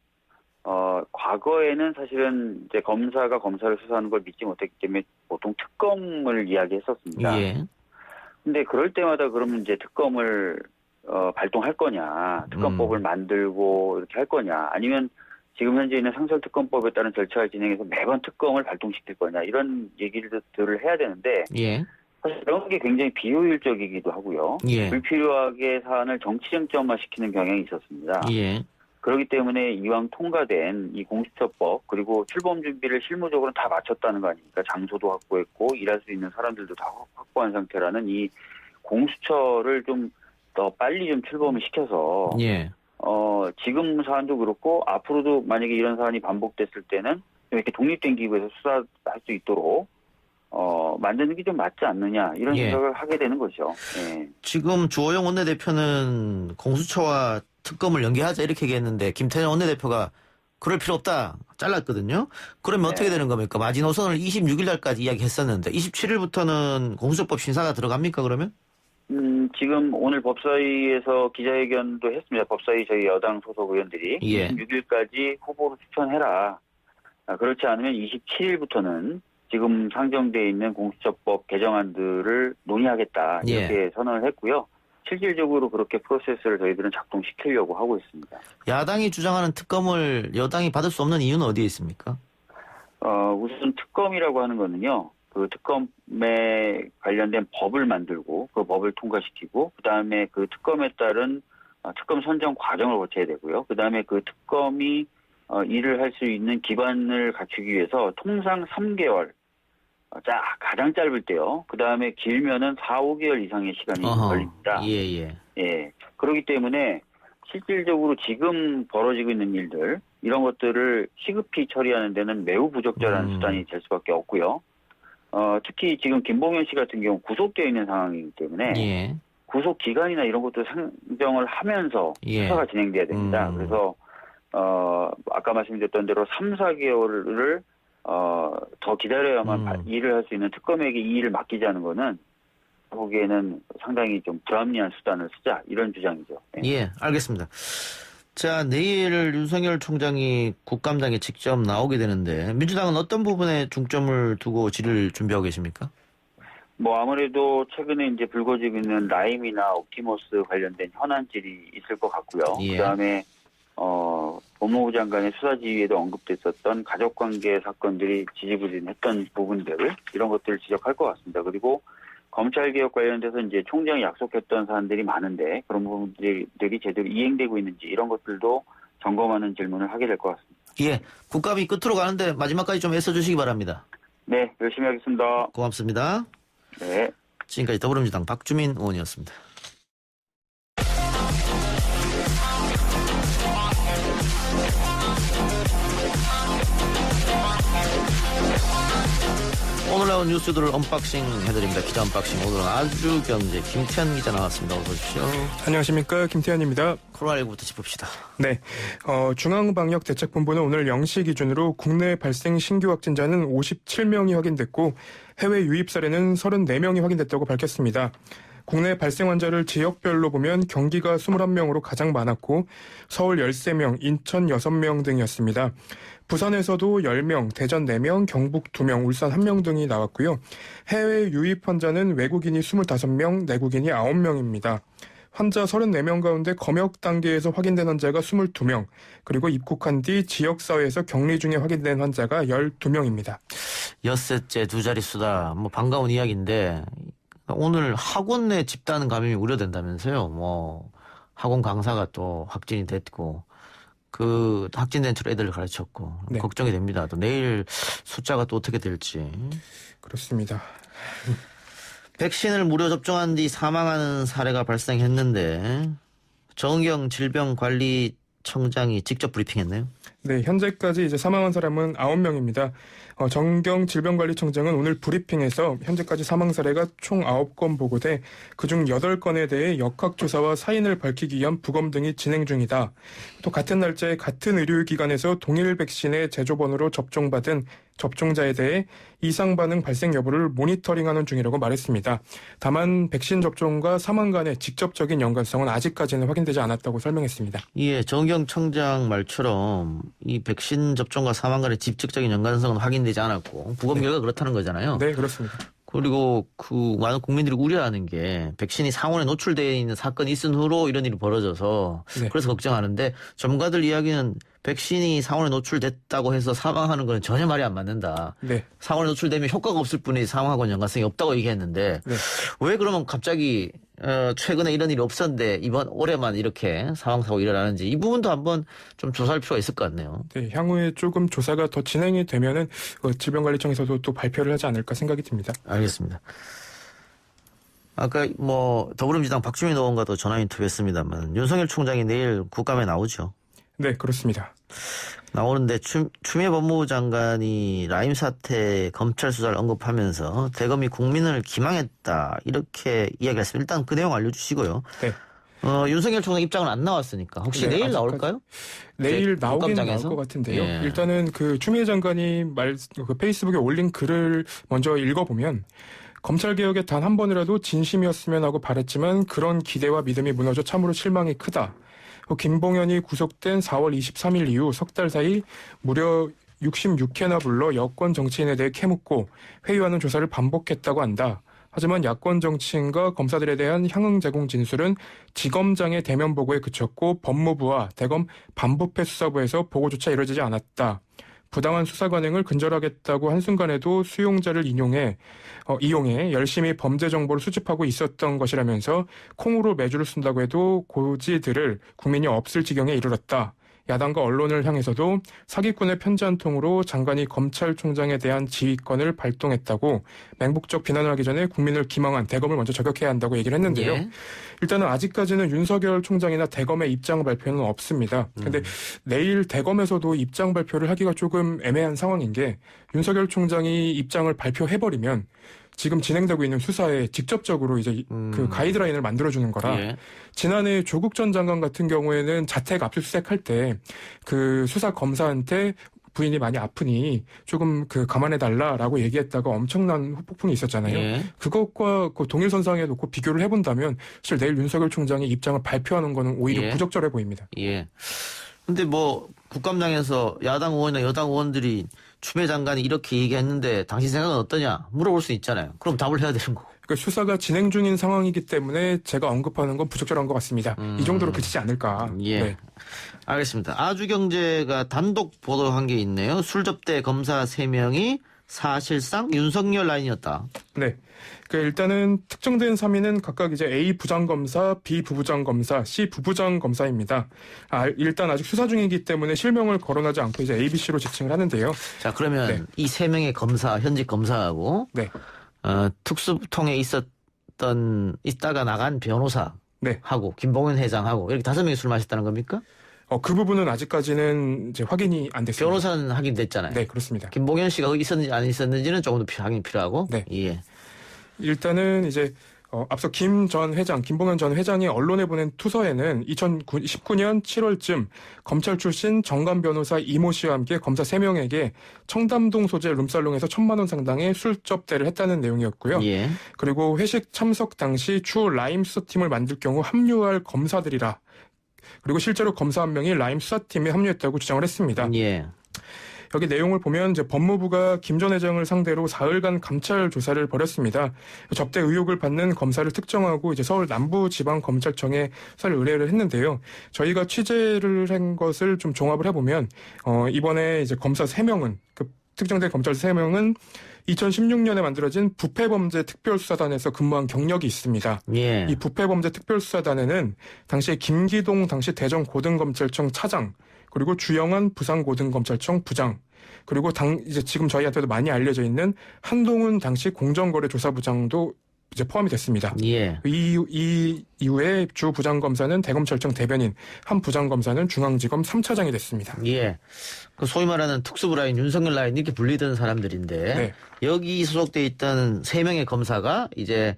과거에는 사실은 이제 검사가 검사를 수사하는 걸 믿지 못했기 때문에 보통 특검을 이야기했었습니다. 예. 근데 그럴 때마다 그러면 이제 특검을 발동할 거냐, 특검법을 만들고 이렇게 할 거냐, 아니면 지금 현재 있는 상설특검법에 따른 절차를 진행해서 매번 특검을 발동시킬 거냐 이런 얘기들을 해야 되는데 예. 사실 그런 게 굉장히 비효율적이기도 하고요. 예. 불필요하게 사안을 정치 쟁점화시키는 경향이 있었습니다. 예. 그렇기 때문에 이왕 통과된 이 공수처법 그리고 출범 준비를 실무적으로 다 마쳤다는 거 아닙니까? 장소도 확보했고 일할 수 있는 사람들도 다 확보한 상태라는 이 공수처를 좀 더 빨리 좀 출범을 시켜서 예. 지금 사안도 그렇고 앞으로도 만약에 이런 사안이 반복됐을 때는 이렇게 독립된 기구에서 수사할 수 있도록 만드는 게 좀 맞지 않느냐 이런 예. 생각을 하게 되는 거죠. 예. 지금 주호영 원내대표는 공수처와 특검을 연계하자 이렇게 얘기했는데 김태년 원내대표가 그럴 필요 없다 잘랐거든요. 그러면 네. 어떻게 되는 겁니까? 마지노선을 26일 날까지 이야기했었는데 27일부터는 공수처법 심사가 들어갑니까 그러면? 지금 오늘 법사위에서 기자회견도 했습니다. 법사위 저희 여당 소속 의원들이 예. 26일까지 후보로 추천해라. 그렇지 않으면 27일부터는 지금 상정돼 있는 공수처법 개정안들을 논의하겠다. 이렇게 선언을 했고요. 실질적으로 그렇게 프로세스를 저희들은 작동시키려고 하고 있습니다. 야당이 주장하는 특검을 여당이 받을 수 없는 이유는 어디에 있습니까? 우선 특검이라고 하는 거는요. 그 특검에 관련된 법을 만들고 그 법을 통과시키고 그다음에 그 특검에 따른 특검 선정 과정을 거쳐야 되고요. 그다음에 그 특검이 일을 할 수 있는 기반을 갖추기 위해서 통상 3개월 가장 짧을 때요. 그다음에 길면은 4, 5개월 이상의 시간이 걸립니다. 예. 그렇기 때문에 실질적으로 지금 벌어지고 있는 일들 이런 것들을 시급히 처리하는 데는 매우 부적절한 수단이 될 수밖에 없고요. 특히 지금 김봉현 씨 같은 경우 구속되어 있는 상황이기 때문에 구속 기간이나 이런 것도 상정을 하면서 수사가 진행돼야 됩니다. 그래서 아까 말씀드렸던 대로 3, 4개월을 더 기다려야만 일을 할 수 있는 특검에게 이 일을 맡기자는 거는 보기에는 상당히 좀 불합리한 수단을 쓰자 이런 주장이죠. 예, 알겠습니다. 자, 내일 윤석열 총장이 국감장에 직접 나오게 되는데 민주당은 어떤 부분에 중점을 두고 질의를 준비하고 계십니까? 아무래도 최근에 이제 불거지고 있는 라임이나 옵티머스 관련된 현안질이 있을 것 같고요. 그다음에 법무부 장관의 수사 지휘에도 언급됐었던 가족관계 사건들이 지지부진했던 부분들 이런 것들을 지적할 것 같습니다. 그리고 검찰개혁 관련돼서 이제 총장이 약속했던 사안들이 많은데 그런 부분들이 제대로 이행되고 있는지 이런 것들도 점검하는 질문을 하게 될 것 같습니다. 예, 국감이 끝으로 가는데 마지막까지 좀 애써주시기 바랍니다. 네, 열심히 하겠습니다. 고맙습니다. 네. 지금까지 더불어민주당 박주민 의원이었습니다. 오늘 나온 뉴스들을 언박싱 해드립니다. 기자 언박싱. 오늘은 아주경제 김태현 기자 나왔습니다. 어서 오십시오. 안녕하십니까. 김태현입니다. 코로나19부터 짚읍시다. 네. 중앙방역대책본부는 오늘 0시 기준으로 국내 발생 신규 확진자는 57명이 확인됐고 해외 유입 사례는 34명이 확인됐다고 밝혔습니다. 국내 발생 환자를 지역별로 보면 경기가 21명으로 가장 많았고 서울 13명, 인천 6명 등이었습니다. 부산에서도 10명, 대전 4명, 경북 2명, 울산 1명 등이 나왔고요. 해외 유입 환자는 외국인이 25명, 내국인이 9명입니다. 환자 34명 가운데 검역 단계에서 확인된 환자가 22명, 그리고 입국한 뒤 지역사회에서 격리 중에 확인된 환자가 12명입니다. 엿새째 두 자릿수다. 반가운 이야기인데 오늘 학원 내 집단 감염이 우려된다면서요. 학원 강사가 또 확진이 됐고 그 확진된 채로 애들을 가르쳤고 네. 걱정이 됩니다. 또 내일 숫자가 또 어떻게 될지. 그렇습니다. 백신을 무료 접종한 뒤 사망하는 사례가 발생했는데 정은경 질병관리청장이 직접 브리핑했네요. 네, 현재까지 이제 사망한 사람은 9명입니다. 정경 질병관리청장은 오늘 브리핑에서 현재까지 사망 사례가 총 9건 보고돼 그중 8건에 대해 역학조사와 사인을 밝히기 위한 부검 등이 진행 중이다. 또 같은 날짜에 같은 의료기관에서 동일 백신의 제조번호로 접종받은 접종자에 대해 이상 반응 발생 여부를 모니터링하는 중이라고 말했습니다. 다만 백신 접종과 사망 간의 직접적인 연관성은 아직까지는 확인되지 않았다고 설명했습니다. 예, 정경 청장 말처럼 이 백신 접종과 사망 간의 직접적인 연관성은 확인되지 않았고 부검 결과가 그렇다는 거잖아요. 네, 그렇습니다. 그리고 많은 국민들이 우려하는 게 백신이 상온에 노출되어 있는 사건이 있은 후로 이런 일이 벌어져서 그래서 걱정하는데 전문가들 이야기는 백신이 상온에 노출됐다고 해서 사망하는 건 전혀 말이 안 맞는다. 상온에 노출되면 효과가 없을 뿐이지 사망하고는 연관성이 없다고 얘기했는데 왜 그러면 갑자기 최근에 이런 일이 없었는데 올해만 이렇게 사망사고 일어나는지 이 부분도 한번 좀 조사할 필요가 있을 것 같네요. 네, 향후에 조금 조사가 더 진행이 되면은 질병관리청에서도 또 발표를 하지 않을까 생각이 듭니다. 알겠습니다. 아까 더불어민주당 박주민 의원과도 전화 인터뷰했습니다만 윤석열 총장이 내일 국감에 나오죠. 네, 그렇습니다. 나오는데 추미애 법무부 장관이 라임 사태 검찰 수사를 언급하면서 대검이 국민을 기망했다 이렇게 이야기했습니다. 일단 그 내용 알려주시고요. 네. 윤석열 총장 입장은 안 나왔으니까 혹시 내일 나올까요? 내일 나오긴 나올 것 같은데요. 일단은 그 추미애 장관이 페이스북에 올린 글을 먼저 읽어보면 검찰개혁에 단 한 번이라도 진심이었으면 하고 바랬지만 그런 기대와 믿음이 무너져 참으로 실망이 크다. 김봉현이 구속된 4월 23일 이후 석 달 사이 무려 66회나 불러 여권 정치인에 대해 캐묻고 회유하는 조사를 반복했다고 한다. 하지만 야권 정치인과 검사들에 대한 향응 제공 진술은 지검장의 대면 보고에 그쳤고 법무부와 대검 반부패 수사부에서 보고조차 이루어지지 않았다. 부당한 수사 관행을 근절하겠다고 한순간에도 수용자를 이용해 열심히 범죄 정보를 수집하고 있었던 것이라면서 콩으로 매주를 쓴다고 해도 고지들을 국민이 없을 지경에 이르렀다. 야당과 언론을 향해서도 사기꾼의 편지 한 통으로 장관이 검찰총장에 대한 지휘권을 발동했다고 맹목적 비난을 하기 전에 국민을 기망한 대검을 먼저 저격해야 한다고 얘기를 했는데요. 예. 일단은 아직까지는 윤석열 총장이나 대검의 입장 발표는 없습니다. 그런데 내일 대검에서도 입장 발표를 하기가 조금 애매한 상황인 게 윤석열 총장이 입장을 발표해버리면 지금 진행되고 있는 수사에 직접적으로 이제 그 가이드라인을 만들어주는 거라. 예. 지난해 조국 전 장관 같은 경우에는 자택 압수수색할 때 그 수사 검사한테 부인이 많이 아프니 조금 감안해달라라고 얘기했다가 엄청난 후폭풍이 있었잖아요. 예. 그것과 그 동일선상에 놓고 비교를 해본다면 사실 내일 윤석열 총장이 입장을 발표하는 거는 오히려 예. 부적절해 보입니다. 예. 근데 뭐 국감장에서 야당 의원이나 여당 의원들이 추미애 장관이 이렇게 얘기했는데 당신 생각은 어떠냐 물어볼 수 있잖아요. 그럼 답을 해야 되는 거고. 그러니까 수사가 진행 중인 상황이기 때문에 제가 언급하는 건 부적절한 것 같습니다. 이 정도로 그치지 않을까. 예. 네. 알겠습니다. 아주경제가 단독 보도한 게 있네요. 술접대 검사 3명이 사실상 윤석열 라인이었다. 네. 일단은 특정된 3인은 각각 이제 A 부장검사, B 부부장검사, C 부부장검사입니다. 일단 아직 수사 중이기 때문에 실명을 거론하지 않고 이제 A, B, C로 지칭을 하는데요. 자, 그러면 네. 이 3명의 검사, 현직 검사하고 네. 특수통에 있다가 나간 변호사 네. 하고 김봉현 회장하고 이렇게 5명이 술 마셨다는 겁니까? 그 부분은 아직까지는 이제 확인이 안 됐습니다. 변호사는 확인됐잖아요. 네, 그렇습니다. 김봉현 씨가 있었는지 안 있었는지는 조금 더 확인이 필요하고. 네. 예. 일단은 이제 앞서 김봉현 전 회장이 언론에 보낸 투서에는 2019년 7월쯤 검찰 출신 정관 변호사 이모 씨와 함께 검사 3명에게 청담동 소재 룸살롱에서 1,000만 원 상당의 술접대를 했다는 내용이었고요. 예. 그리고 회식 참석 당시 추후 라임 수사팀을 만들 경우 합류할 검사들이라. 그리고 실제로 검사 한 명이 라임 수사팀에 합류했다고 주장을 했습니다. 예. 여기 내용을 보면 이제 법무부가 김 전 회장을 상대로 사흘간 감찰 조사를 벌였습니다. 접대 의혹을 받는 검사를 특정하고 이제 서울 남부지방검찰청에 수사를 의뢰를 했는데요. 저희가 취재를 한 것을 좀 종합을 해보면 이번에 이제 검사 3명은 특정된 검찰 3명은 2016년에 만들어진 부패범죄 특별수사단에서 근무한 경력이 있습니다. 예. 이 부패범죄 특별수사단에는 당시에 김기동 당시 대전고등검찰청 차장, 그리고 주영환 부산고등검찰청 부장, 그리고 이제 지금 저희한테도 많이 알려져 있는 한동훈 당시 공정거래조사부장도 이제 포함이 됐습니다. 예. 이 이후에 주 부장검사는 대검찰청 대변인, 한 부장검사는 중앙지검 3차장이 됐습니다. 예. 소위 말하는 특수부 라인, 윤석열 라인 이렇게 불리던 사람들인데 네. 여기 소속돼 있던 3명의 검사가 이제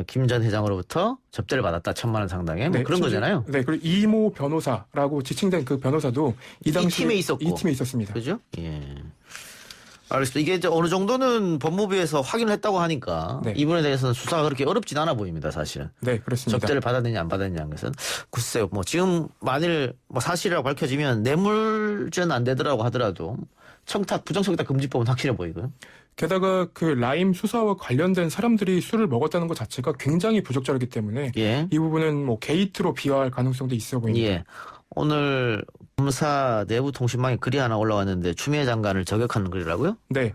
김 전 회장으로부터 접대를 받았다. 1,000만 원 상당의 뭐 네, 그런 거잖아요. 네, 그리고 이모 변호사라고 지칭된 그 변호사도 이 당시 팀에 있었고. 이 팀에 있었습니다. 그죠? 예. 알겠습니다. 이게 이제 어느 정도는 법무부에서 확인을 했다고 하니까 네. 이분에 대해서는 수사가 그렇게 어렵진 않아 보입니다, 사실은. 네, 그렇습니다. 접대를 받았느냐 안 받았느냐는 것은 글쎄요. 뭐 지금 만일 사실이라고 밝혀지면 뇌물죄는 안 되더라고 하더라도 청탁, 부정청탁 금지법은 확실해 보이고요. 게다가 그 라임 수사와 관련된 사람들이 술을 먹었다는 것 자체가 굉장히 부적절하기 때문에 예. 이 부분은 뭐 게이트로 비화할 가능성도 있어 보입니다. 예. 오늘 검사 내부 통신망에 글이 하나 올라왔는데 추미애 장관을 저격하는 글이라고요? 네.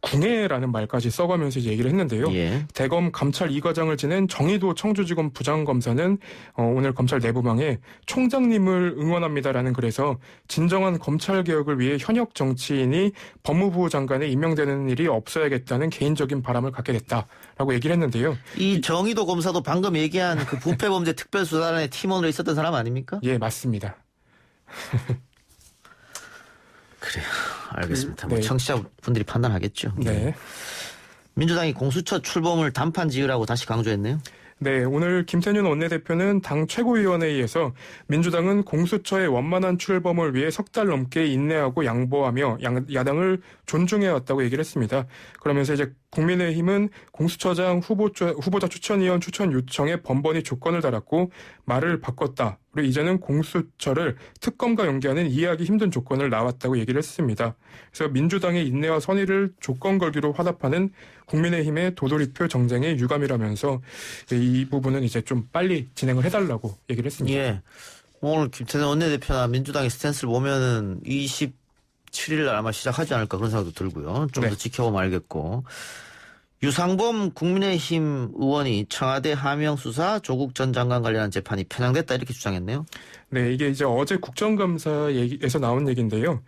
궁예라는 말까지 써가면서 이제 얘기를 했는데요. 예. 대검 감찰 2과장을 지낸 정의도 청주지검 부장검사는 오늘 검찰 내부망에 총장님을 응원합니다라는 글에서 진정한 검찰개혁을 위해 현역 정치인이 법무부 장관에 임명되는 일이 없어야겠다는 개인적인 바람을 갖게 됐다라고 얘기를 했는데요. 이 정의도 검사도 방금 얘기한 그 부패범죄 특별수사단의 팀원으로 있었던 사람 아닙니까? 예, 맞습니다. 그래요. 알겠습니다. 네. 뭐 청취자분들이 판단하겠죠. 네. 민주당이 공수처 출범을 단판 지으라고 다시 강조했네요. 네, 오늘 김태년 원내대표는 당 최고위원회의에서 민주당은 공수처의 원만한 출범을 위해 석 달 넘게 인내하고 양보하며 야당을 존중해왔다고 얘기를 했습니다. 그러면서 이제 국민의힘은 공수처장 후보자 추천위원 추천 요청에 번번이 조건을 달았고 말을 바꿨다. 그리고 이제는 공수처를 특검과 연계하는 이해하기 힘든 조건을 나왔다고 얘기를 했습니다. 그래서 민주당의 인내와 선의를 조건 걸기로 화답하는 국민의힘의 도돌이표 정쟁의 유감이라면서 이 부분은 이제 좀 빨리 진행을 해달라고 얘기를 했습니다. 예. 오늘 김태년 원내대표나 민주당의 스탠스를 보면은 27일 날 아마 시작하지 않을까 그런 생각도 들고요. 좀 더 지켜보면 알겠고. 유상범 국민의힘 의원이 청와대 하명 수사 조국 전 장관 관련한 재판이 편향됐다 이렇게 주장했네요. 네, 이게 이제 어제 국정감사에서 나온 얘기인데요.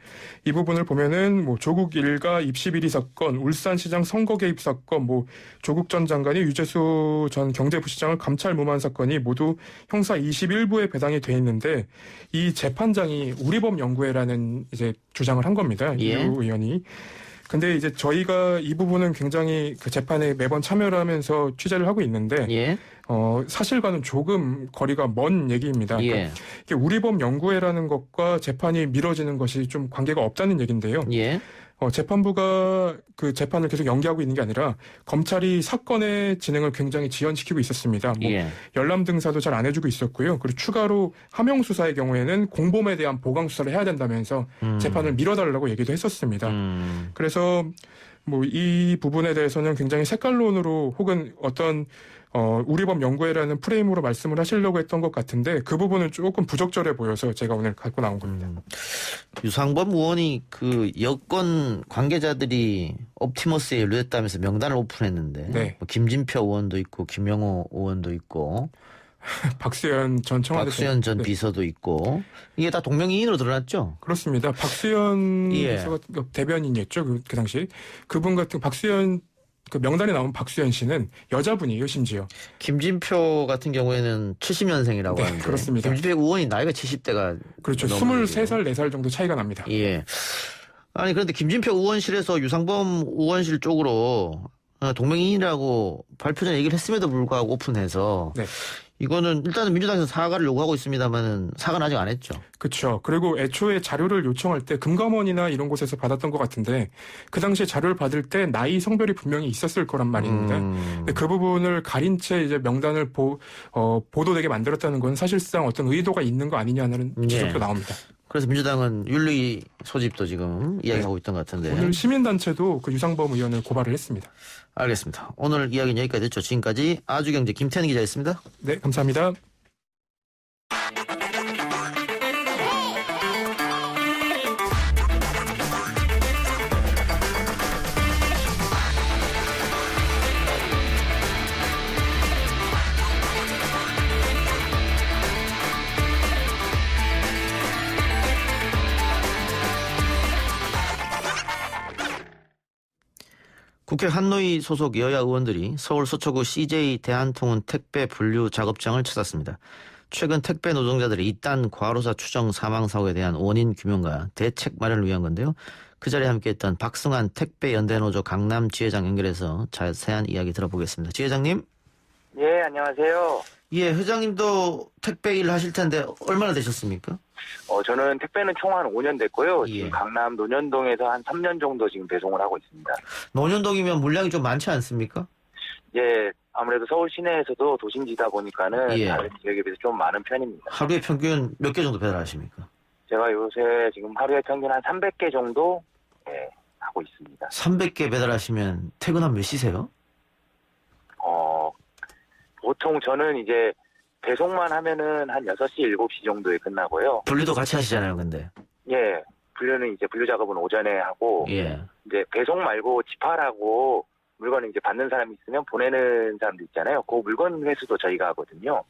이 부분을 보면은 뭐 조국 일가 입시 비리 사건, 울산시장 선거 개입 사건, 뭐 조국 전 장관이 유재수 전 경제부시장을 감찰 무마한 사건이 모두 형사 21부에 배당이 돼 있는데 이 재판장이 우리법연구회라는 이제 주장을 한 겁니다. 이 의원이. 근데 이제 저희가 이 부분은 굉장히 그 재판에 매번 참여를 하면서 취재를 하고 있는데 사실과는 조금 거리가 먼 얘기입니다. 그러니까 이게 우리법연구회라는 것과 재판이 미뤄지는 것이 좀 관계가 없다는 얘기인데요. 재판부가 그 재판을 계속 연기하고 있는 게 아니라 검찰이 사건의 진행을 굉장히 지연시키고 있었습니다. 뭐 열람 등사도 잘 안 해주고 있었고요. 그리고 추가로 하명 수사의 경우에는 공범에 대한 보강 수사를 해야 된다면서 재판을 미뤄달라고 얘기도 했었습니다. 그래서 뭐 이 부분에 대해서는 굉장히 색깔론으로 혹은 어떤 우리법 연구회라는 프레임으로 말씀을 하시려고 했던 것 같은데 그 부분은 조금 부적절해 보여서 제가 오늘 갖고 나온 겁니다. 유상범 의원이 그 여권 관계자들이 옵티머스에 연루됐다면서 명단을 오픈했는데 뭐 김진표 의원도 있고 김영호 의원도 있고 박수현 전 청와대 박수현 전 비서도 있고 이게 다 동명이인으로 드러났죠? 그렇습니다. 박수현 비서가 대변인이었죠. 그 당시 그분 같은 박수현 그 명단에 나온 박수현 씨는 여자분이에요, 심지어. 김진표 같은 경우에는 70년생이라고 하는데. 그렇습니다. 김진표 의원이 나이가 70대가. 그렇죠. 23살, 4살 정도 차이가 납니다. 예. 아니, 그런데 김진표 의원실에서 유상범 의원실 쪽으로 동명이인이라고 발표 전에 얘기를 했음에도 불구하고 오픈해서. 이거는 일단은 민주당에서 사과를 요구하고 있습니다만은 사과는 아직 안 했죠. 그렇죠. 그리고 애초에 자료를 요청할 때 금감원이나 이런 곳에서 받았던 것 같은데 그 당시에 자료를 받을 때 나이 성별이 분명히 있었을 거란 말입니다. 근데 그 부분을 가린 채 이제 명단을 보도되게 만들었다는 건 사실상 어떤 의도가 있는 거 아니냐는 지적도 나옵니다. 그래서 민주당은 윤리 소집도 지금 이야기하고 있던 것 같은데. 오늘 시민단체도 그 유상범 의원을 고발을 했습니다. 알겠습니다. 오늘 이야기는 여기까지 됐죠. 지금까지 아주경제 김태현 기자였습니다. 네, 감사합니다. 국회 한노위 소속 여야 의원들이 서울 서초구 CJ 대한통운 택배 분류 작업장을 찾았습니다. 최근 택배 노동자들의 이딴 과로사 추정 사망 사고에 대한 원인 규명과 대책 마련을 위한 건데요. 그 자리에 함께했던 박승환 택배연대노조 강남 지회장 연결해서 자세한 이야기 들어보겠습니다. 지회장님. 예, 안녕하세요. 예, 회장님도 택배 일 하실 텐데 얼마나 되셨습니까? 저는 택배는 총 한 5년 됐고요. 지금 강남 논현동에서 한 3년 정도 지금 배송을 하고 있습니다. 논현동이면 물량이 좀 많지 않습니까? 예, 아무래도 서울 시내에서도 도심지다 보니까는 다른 지역에 비해서 좀 많은 편입니다. 하루에 평균 몇 개 정도 배달하십니까? 제가 요새 지금 하루에 평균 한 300개 정도 하고 있습니다. 300개 배달하시면 퇴근하면 몇 시세요? 보통 저는 이제 배송만 하면은 한 6시, 7시 정도에 끝나고요. 분류도 같이 하시잖아요, 근데. 예. 분류는 이제 분류 작업은 오전에 하고 이제 배송 말고 집하라고 물건을 이제 받는 사람이 있으면 보내는 사람도 있잖아요. 그 물건 회수도 저희가 하거든요.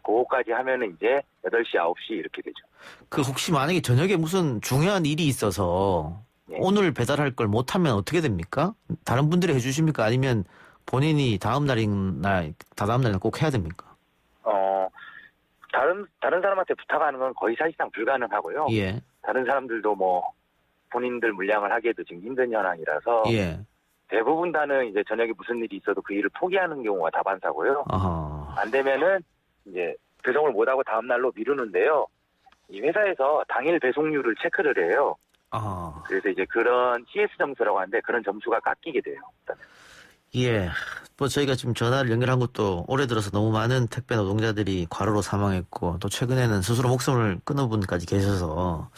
그거까지 하면은 이제 8시, 9시 이렇게 되죠. 그 혹시 만약에 저녁에 무슨 중요한 일이 있어서 오늘 배달할 걸 못하면 어떻게 됩니까? 다른 분들이 해주십니까? 아니면 본인이 다다음 날이나 꼭 해야 됩니까? 다른 사람한테 부탁하는 건 거의 사실상 불가능하고요. 다른 사람들도 뭐 본인들 물량을 하기에도 지금 힘든 현황이라서 대부분 다는 이제 저녁에 무슨 일이 있어도 그 일을 포기하는 경우가 다반사고요. 안 되면은 이제 배송을 못하고 다음날로 미루는데요. 이 회사에서 당일 배송률을 체크를 해요. 그래서 이제 그런 CS 점수라고 하는데 그런 점수가 깎이게 돼요. 예. 뭐 저희가 지금 전화를 연결한 것도 올해 들어서 너무 많은 택배 노동자들이 과로로 사망했고 또 최근에는 스스로 목숨을 끊은 분까지 계셔서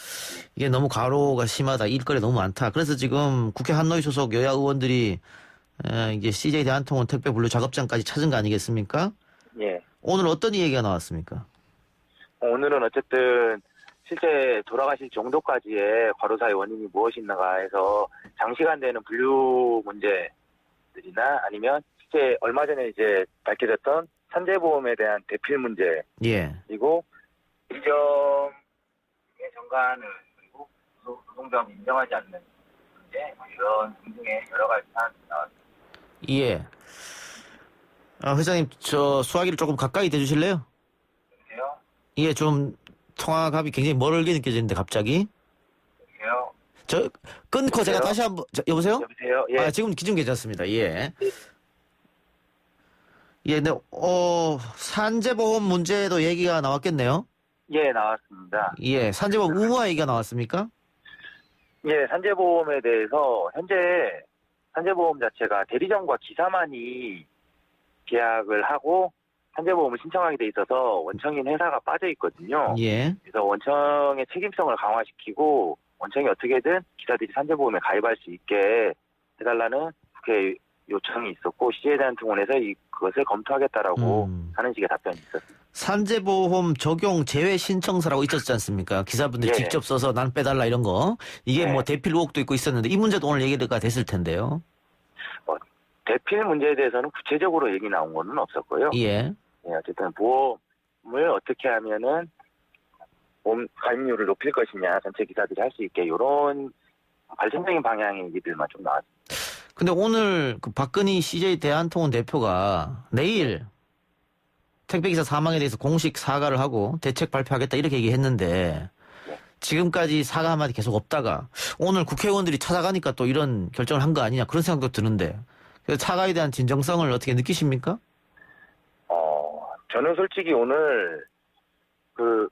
이게 너무 과로가 심하다. 일거리 너무 많다. 그래서 지금 국회 한노위 소속 여야 의원들이 이게 CJ 대한통운 택배 분류 작업장까지 찾은 거 아니겠습니까? 예. 오늘 어떤 얘기가 나왔습니까? 오늘은 어쨌든 실제 돌아가실 정도까지의 과로사의 원인이 무엇인가 해서 장시간 되는 분류 문제들이나 아니면 실제 얼마 전에 이제 밝혀졌던 산재보험에 대한 대필 문제, 그리고 일정의 정관을 그리고 노동자가 인정하지 않는 문제, 이런 등등의 여러 가지 사안이 나왔습니다. 예. 회장님, 저 수화기를 조금 가까이 대주실래요? 여보세요? 예, 좀 통화감이 굉장히 멀게 느껴지는데 갑자기. 여보세요? 저 끊고 제가 다시 한번 여보세요? 여보세요? 예. 지금 기준 괜찮습니다. 예. 예, 네. 산재보험 문제도 얘기가 나왔겠네요. 예, 나왔습니다. 예, 산재보험 의무화 얘기가 나왔습니까? 예, 산재보험에 대해서 현재 산재보험 자체가 대리점과 기사만이 계약을 하고 산재보험을 신청하게 돼 있어서 원청인 회사가 빠져 있거든요. 예. 그래서 원청의 책임성을 강화시키고 원청이 어떻게든 기사들이 산재보험에 가입할 수 있게 해달라는 국회 요청이 있었고 CJ 대한통운에서 그것을 검토하겠다라고 하는 식의 답변이 있었습니다. 산재보험 적용 제외 신청서라고 있었지 않습니까? 기사분들이 직접 써서 난 빼달라 이런 거. 이게 뭐 대필 의혹도 있고 있었는데 이 문제도 오늘 얘기가 됐을 텐데요. 대필 문제에 대해서는 구체적으로 얘기 나온 거는 없었고요. 예. 예, 어쨌든 보험을 어떻게 하면은 보험 가입률을 높일 것이냐, 전체 기사들이 할 수 있게 이런 발전적인 방향의 얘기들만 좀 나왔습니다. 근데 오늘 그 박근희 CJ 대한통운 대표가 내일 택배기사 사망에 대해서 공식 사과를 하고 대책 발표하겠다 이렇게 얘기했는데 지금까지 사과 한마디 계속 없다가 오늘 국회의원들이 찾아가니까 또 이런 결정을 한 거 아니냐 그런 생각도 드는데 사과에 대한 진정성을 어떻게 느끼십니까? 저는 솔직히 오늘 그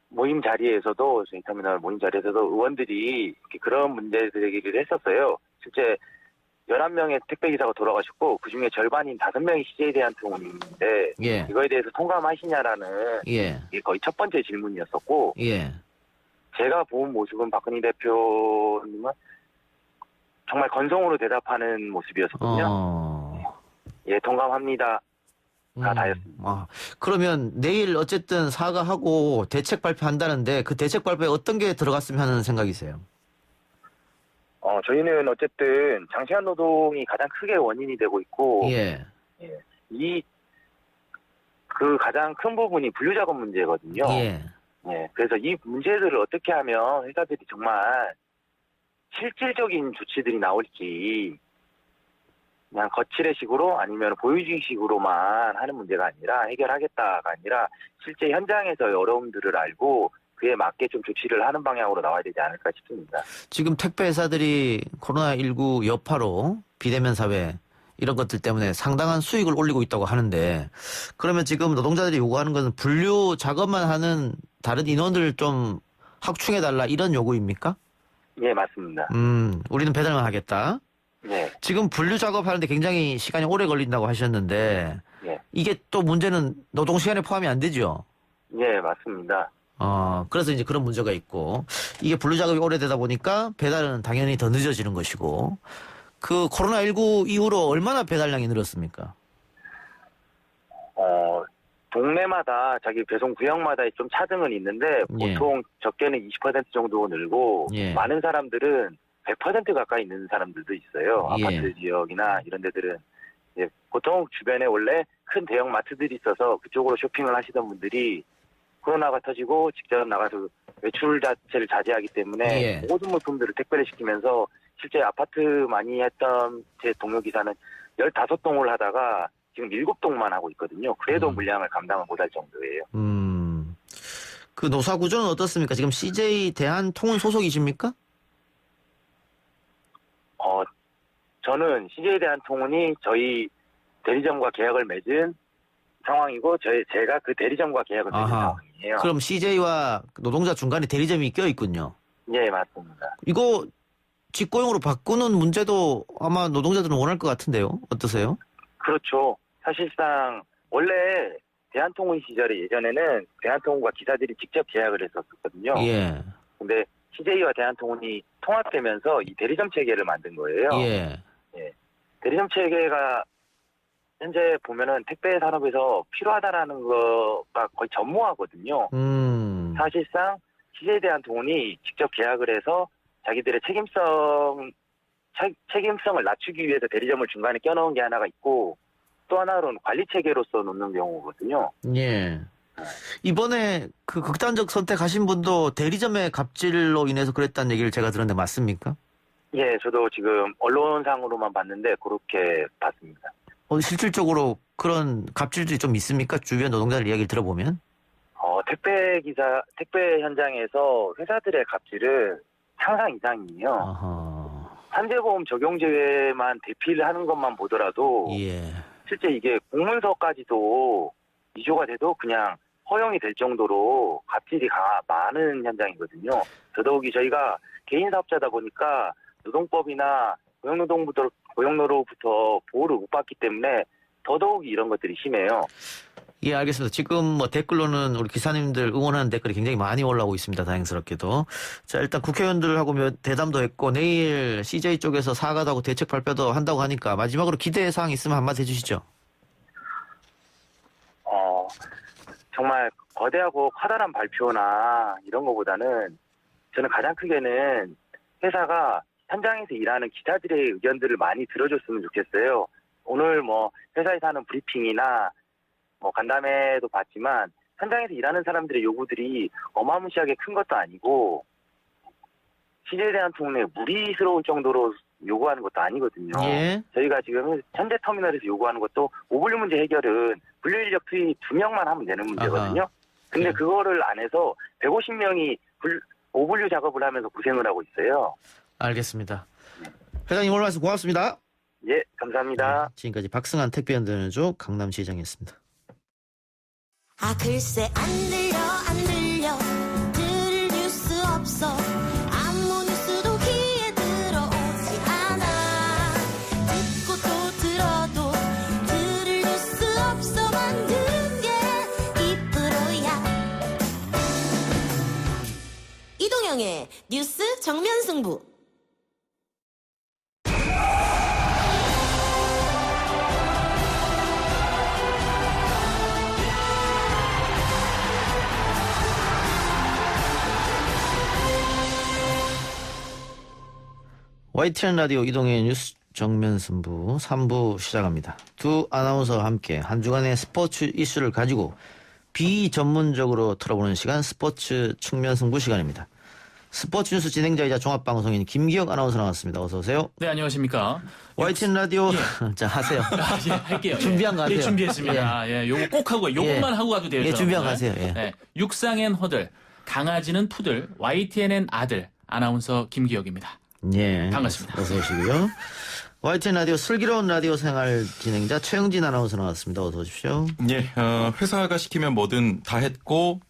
모임 자리에서도 저희 터미널 모임 자리에서도 의원들이 그런 문제들 얘기를 했었어요. 실제 11명의 택배기사가 돌아가셨고 그중에 절반인 5명이 CJ 대한통운인데 이거에 대해서 통감하시냐라는 이게 거의 첫 번째 질문이었었고 제가 본 모습은 박근희 대표님은 정말 건성으로 대답하는 모습이었거든요. 예, 동감합니다. 다였습니다. 그러면 내일 어쨌든 사과하고 대책 발표한다는데 그 대책 발표에 어떤 게 들어갔으면 하는 생각이세요? 저희는 어쨌든 장시간 노동이 가장 크게 원인이 되고 있고 그 가장 큰 부분이 분류작업 문제거든요. 그래서 이 문제들을 어떻게 하면 회사들이 정말 실질적인 조치들이 나올지 그냥 거칠의식으로 아니면 보여주기식으로만 하는 문제가 아니라 해결하겠다가 아니라 실제 현장에서의 어려움들을 알고 그에 맞게 좀 조치를 하는 방향으로 나와야 되지 않을까 싶습니다. 지금 택배 회사들이 코로나19 여파로 비대면 사회 이런 것들 때문에 상당한 수익을 올리고 있다고 하는데 그러면 지금 노동자들이 요구하는 것은 분류 작업만 하는 다른 인원들 좀 확충해달라 이런 요구입니까? 예, 맞습니다. 우리는 배달만 하겠다. 지금 분류 작업하는데 굉장히 시간이 오래 걸린다고 하셨는데 이게 또 문제는 노동시간에 포함이 안 되죠? 예, 맞습니다. 그래서 이제 그런 문제가 있고 이게 분류 작업이 오래되다 보니까 배달은 당연히 더 늦어지는 것이고 그 코로나19 이후로 얼마나 배달량이 늘었습니까? 동네마다 자기 배송 구역마다 좀 차등은 있는데 보통 적게는 20% 정도 늘고 많은 사람들은 100% 가까이 있는 사람들도 있어요. 아파트 지역이나 이런 데들은 보통 주변에 원래 큰 대형 마트들이 있어서 그쪽으로 쇼핑을 하시던 분들이 코로나가 터지고 직접 나가서 외출 자체를 자제하기 때문에 모든 물품들을 택배를 시키면서 실제 아파트 많이 했던 제 동료 기사는 15동을 하다가 지금 7동만 하고 있거든요. 그래도 물량을 감당을 못할 정도예요. 그 노사 구조는 어떻습니까? 지금 CJ 대한통운 소속이십니까? 저는 CJ 대한통운이 저희 대리점과 계약을 맺은 상황이고 제가 그 대리점과 계약을 맺은 상황이에요. 그럼 CJ와 노동자 중간에 대리점이 껴있군요. 예, 맞습니다. 이거 직고용으로 바꾸는 문제도 아마 노동자들은 원할 것 같은데요. 어떠세요? 그렇죠. 사실상 원래 대한통운 시절에 예전에는 대한통운과 기사들이 직접 계약을 했었거든요. 예. 근데 CJ와 대한통운이 통합되면서 이 대리점 체계를 만든 거예요. 예. 예. 대리점 체계가 현재 보면은 택배 산업에서 필요하다라는 거가 거의 전무하거든요. 사실상 CJ 대한통운이 직접 계약을 해서 자기들의 책임성을 낮추기 위해서 대리점을 중간에 껴넣은 게 하나가 있고 또 하나로는 관리 체계로서 놓는 경우거든요. 예. 이번에 그 극단적 선택하신 분도 대리점의 갑질로 인해서 그랬다는 얘기를 제가 들었는데 맞습니까? 예, 저도 지금 언론상으로만 봤는데 그렇게 봤습니다. 실질적으로 그런 갑질들이 좀 있습니까? 주변 노동자들 이야기를 들어보면? 택배 현장에서 회사들의 갑질은 상상 이상이에요. 산재보험 적용 제외만 대피를 하는 것만 보더라도 실제 이게 공문서까지도 위조가 돼도 그냥 허용이 될 정도로 갑질이 많은 현장이거든요. 더더욱이 저희가 개인 사업자다 보니까 노동법이나 고용노동부로부터 보호를 못 받기 때문에 더더욱이 이런 것들이 심해요. 예, 알겠습니다. 지금 뭐 댓글로는 우리 기사님들 응원하는 댓글이 굉장히 많이 올라오고 있습니다. 다행스럽게도. 자, 일단 국회의원들하고 대담도 했고 내일 CJ 쪽에서 사과도 하고 대책 발표도 한다고 하니까 마지막으로 기대사항 있으면 한마디 해주시죠. 정말 거대하고 커다란 발표나 이런 거보다는 저는 가장 크게는 회사가 현장에서 일하는 기자들의 의견들을 많이 들어줬으면 좋겠어요. 오늘 뭐 회사에서 하는 브리핑이나 뭐 간담회도 봤지만 현장에서 일하는 사람들의 요구들이 어마무시하게 큰 것도 아니고 CJ 대한통운에 무리스러울 정도로 요구하는 것도 아니거든요. 예. 저희가 지금 현재 터미널에서 요구하는 것도 오분류 문제 해결은 분류인력 투입 2명만 하면 되는 문제거든요. 근데 그거를 안 해서 150명이 오분류 작업을 하면서 고생을 하고 있어요. 알겠습니다. 회장님 오늘 말씀 고맙습니다. 예, 감사합니다. 지금까지 박승환 택배연대노조 강남시장이었습니다. 글쎄 안 들려 들을 뉴스 없어 아무 뉴스도 귀에 들어오지 않아 듣고 또 들어도 들을 뉴스 없어 만든 게 2%야 이동영의 뉴스 정면 승부. YTN 라디오 이동의 뉴스 정면 승부 3부 시작합니다. 두 아나운서와 함께 한 주간의 스포츠 이슈를 가지고 비전문적으로 털어보는 시간 스포츠 측면 승부 시간입니다. 스포츠 뉴스 진행자이자 종합방송인 김기혁 아나운서 나왔습니다. 어서 오세요. 네, 안녕하십니까. YTN 라디오 자 하세요. 예, 할게요. 준비한 거 하세요. 예, 준비했습니다. 예, 요거 꼭 하고 요것만 하고 가도 돼요. 예, 준비한 거 하세요. 예. 네, 육상엔 허들, 강아지는 푸들, YTN엔 아들 아나운서 김기혁입니다. 예. 반갑습니다. 어서 오시고요. YTN 라디오 슬기로운 라디오 생활 진행자 최영진 아나운서 나왔습니다. 어서 오십시오. 예, 회사가 시키면 뭐든 다 했고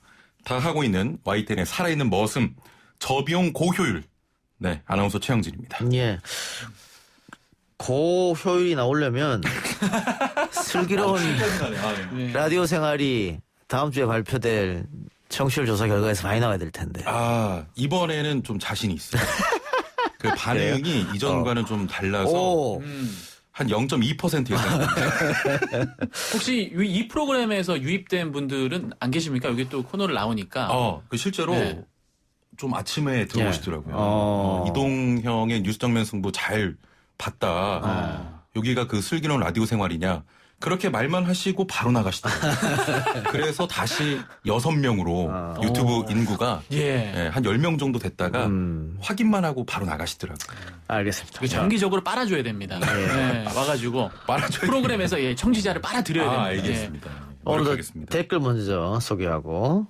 다 하고 있는 YTN의 살아있는 머슴 저비용 고효율. 네, 아나운서 최영진입니다. 예. 고효율이 나오려면 슬기로운 라디오 생활이 다음 주에 발표될 청취율 조사 결과에서 많이 나와야 될 텐데. 이번에는 좀 자신이 있어요. 그 반응이 이전과는 좀 달라서 한 0.2% 예상합니다. 혹시 이 프로그램에서 유입된 분들은 안 계십니까? 여기 또 코너를 나오니까. 그 실제로 좀 아침에 들어오시더라고요. 이동형의 뉴스 정면 승부 잘 봤다. 여기가 그 슬기로운 라디오 생활이냐. 그렇게 말만 하시고 바로 나가시더라고요. 그래서 다시 6명으로 유튜브 인구가 한 10명 정도 됐다가 확인만 하고 바로 나가시더라고요. 알겠습니다. 정기적으로 빨아줘야 됩니다. 네, 와가지고 프로그램에서 청취자를 빨아들여야 됩니다. 알겠습니다. 오늘도 댓글 먼저 소개하고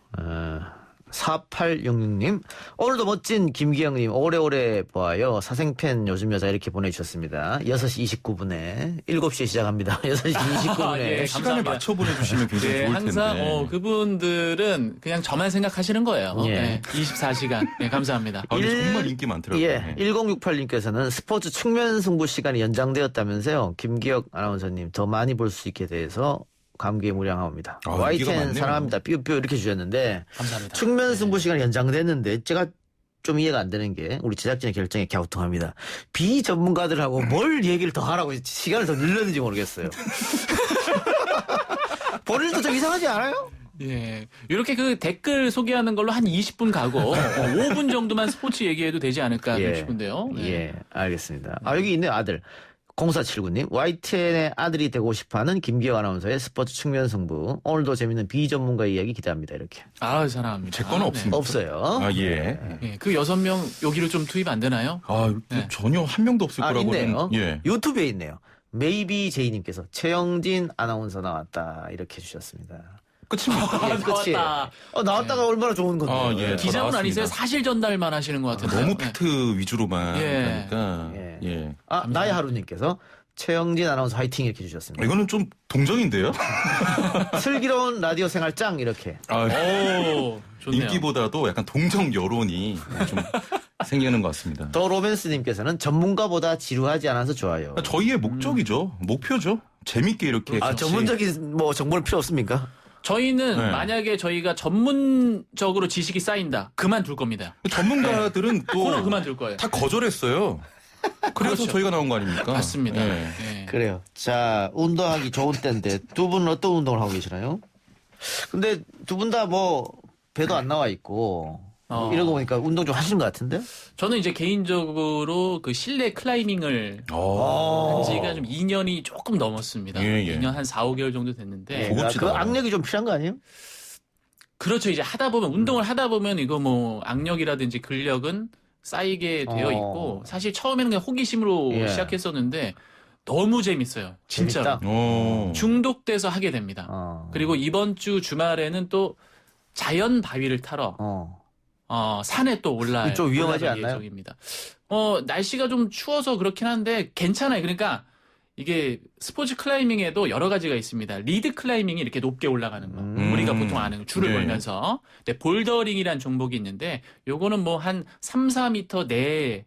4866님, 오늘도 멋진 김기영님, 오래오래 보아요. 사생팬 요즘 여자 이렇게 보내주셨습니다. 6시 29분에, 7시에 시작합니다. 6시 29분에. 예, 시간을 맞춰 보내주시면 굉장히 좋을 텐데. 항상 그분들은 그냥 저만 생각하시는 거예요. 예. 24시간. 네, 감사합니다. 정말 인기 많더라고요. 예, 1068님께서는 스포츠 측면 승부 시간이 연장되었다면서요. 김기혁 아나운서님, 더 많이 볼 수 있게 돼서 감기에 무량합니다. YTN 사랑합니다. 뾰뾰 이렇게 주셨는데 감사합니다. 측면 승부 시간이 연장됐는데 제가 좀 이해가 안 되는 게 우리 제작진의 결정에 갸우통합니다. 비전문가들하고 뭘 얘기를 더 하라고 시간을 더 늘렸는지 모르겠어요. 본인도 좀 이상하지 않아요? 예. 이렇게 그 댓글 소개하는 걸로 한 20분 가고 5분 정도만 스포츠 얘기해도 되지 않을까 싶은데요. 네. 예, 알겠습니다. 여기 있네요, 아들. 0479님, YTN의 아들이 되고 싶어하는 김기혁 아나운서의 스포츠 측면 승부. 오늘도 재밌는 비전문가 이야기 기대합니다. 이렇게. 사랑합니다. 제 거는 없습니다. 없어요. 예. 예. 그 6명 여기로 좀 투입 안 되나요? 전혀 한 명도 없을 거라고는. 있네요. 예. 유튜브에 있네요. 메이비 제이님께서 최영진 아나운서 나왔다. 이렇게 해주셨습니다. 끝입니다. 끝이. 나왔다가 얼마나 좋은 건데. 기장은 아니세요? 사실 전달만 하시는 것 같은데. 너무 팩트 위주로만 하니까. 예. 나의 하루님께서 최영진 아나운서 화이팅 이렇게 해주셨습니다. 이거는 좀 동정인데요? 슬기로운 라디오 생활 짱 이렇게. 좋네요. 인기보다도 약간 동정 여론이 좀 생기는 것 같습니다. 더 로맨스님께서는 전문가보다 지루하지 않아서 좋아요. 저희의 목적이죠. 목표죠. 재밌게 이렇게. 전문적인 정보는 필요 없습니까? 저희는 만약에 저희가 전문적으로 지식이 쌓인다. 그만둘 겁니다. 전문가들은 또 그만둘 거예요. 다 거절했어요. 그래서 저희가 나온 거 아닙니까? 맞습니다. 그래요. 자, 운동하기 좋은 때인데 두 분은 어떤 운동을 하고 계시나요? 근데 두 분 다 배도 안 나와 있고 이런 거 보니까 운동 좀 하시는 것 같은데? 저는 이제 개인적으로 그 실내 클라이밍을 한 지가 좀 2년이 조금 넘었습니다. 2년 한 4, 5개월 정도 됐는데. 그 악력이 좀 필요한 거 아니에요? 그렇죠. 이제 하다 보면, 운동을 하다 보면 이거 악력이라든지 근력은 쌓이게 되어 있고, 사실 처음에는 그냥 호기심으로 시작했었는데, 너무 재밌어요. 진짜. 중독돼서 하게 됩니다. 그리고 이번 주 주말에는 또 자연 바위를 타러 산에 또 올라갈 좀 위험하지 않나요? 예정입니다. 날씨가 좀 추워서 그렇긴 한데 괜찮아요. 그러니까 이게 스포츠 클라이밍에도 여러 가지가 있습니다. 리드 클라이밍이 이렇게 높게 올라가는 거. 우리가 보통 아는 줄을 걸면서. 볼더링이라는 종목이 있는데 요거는 한 3, 4m 내에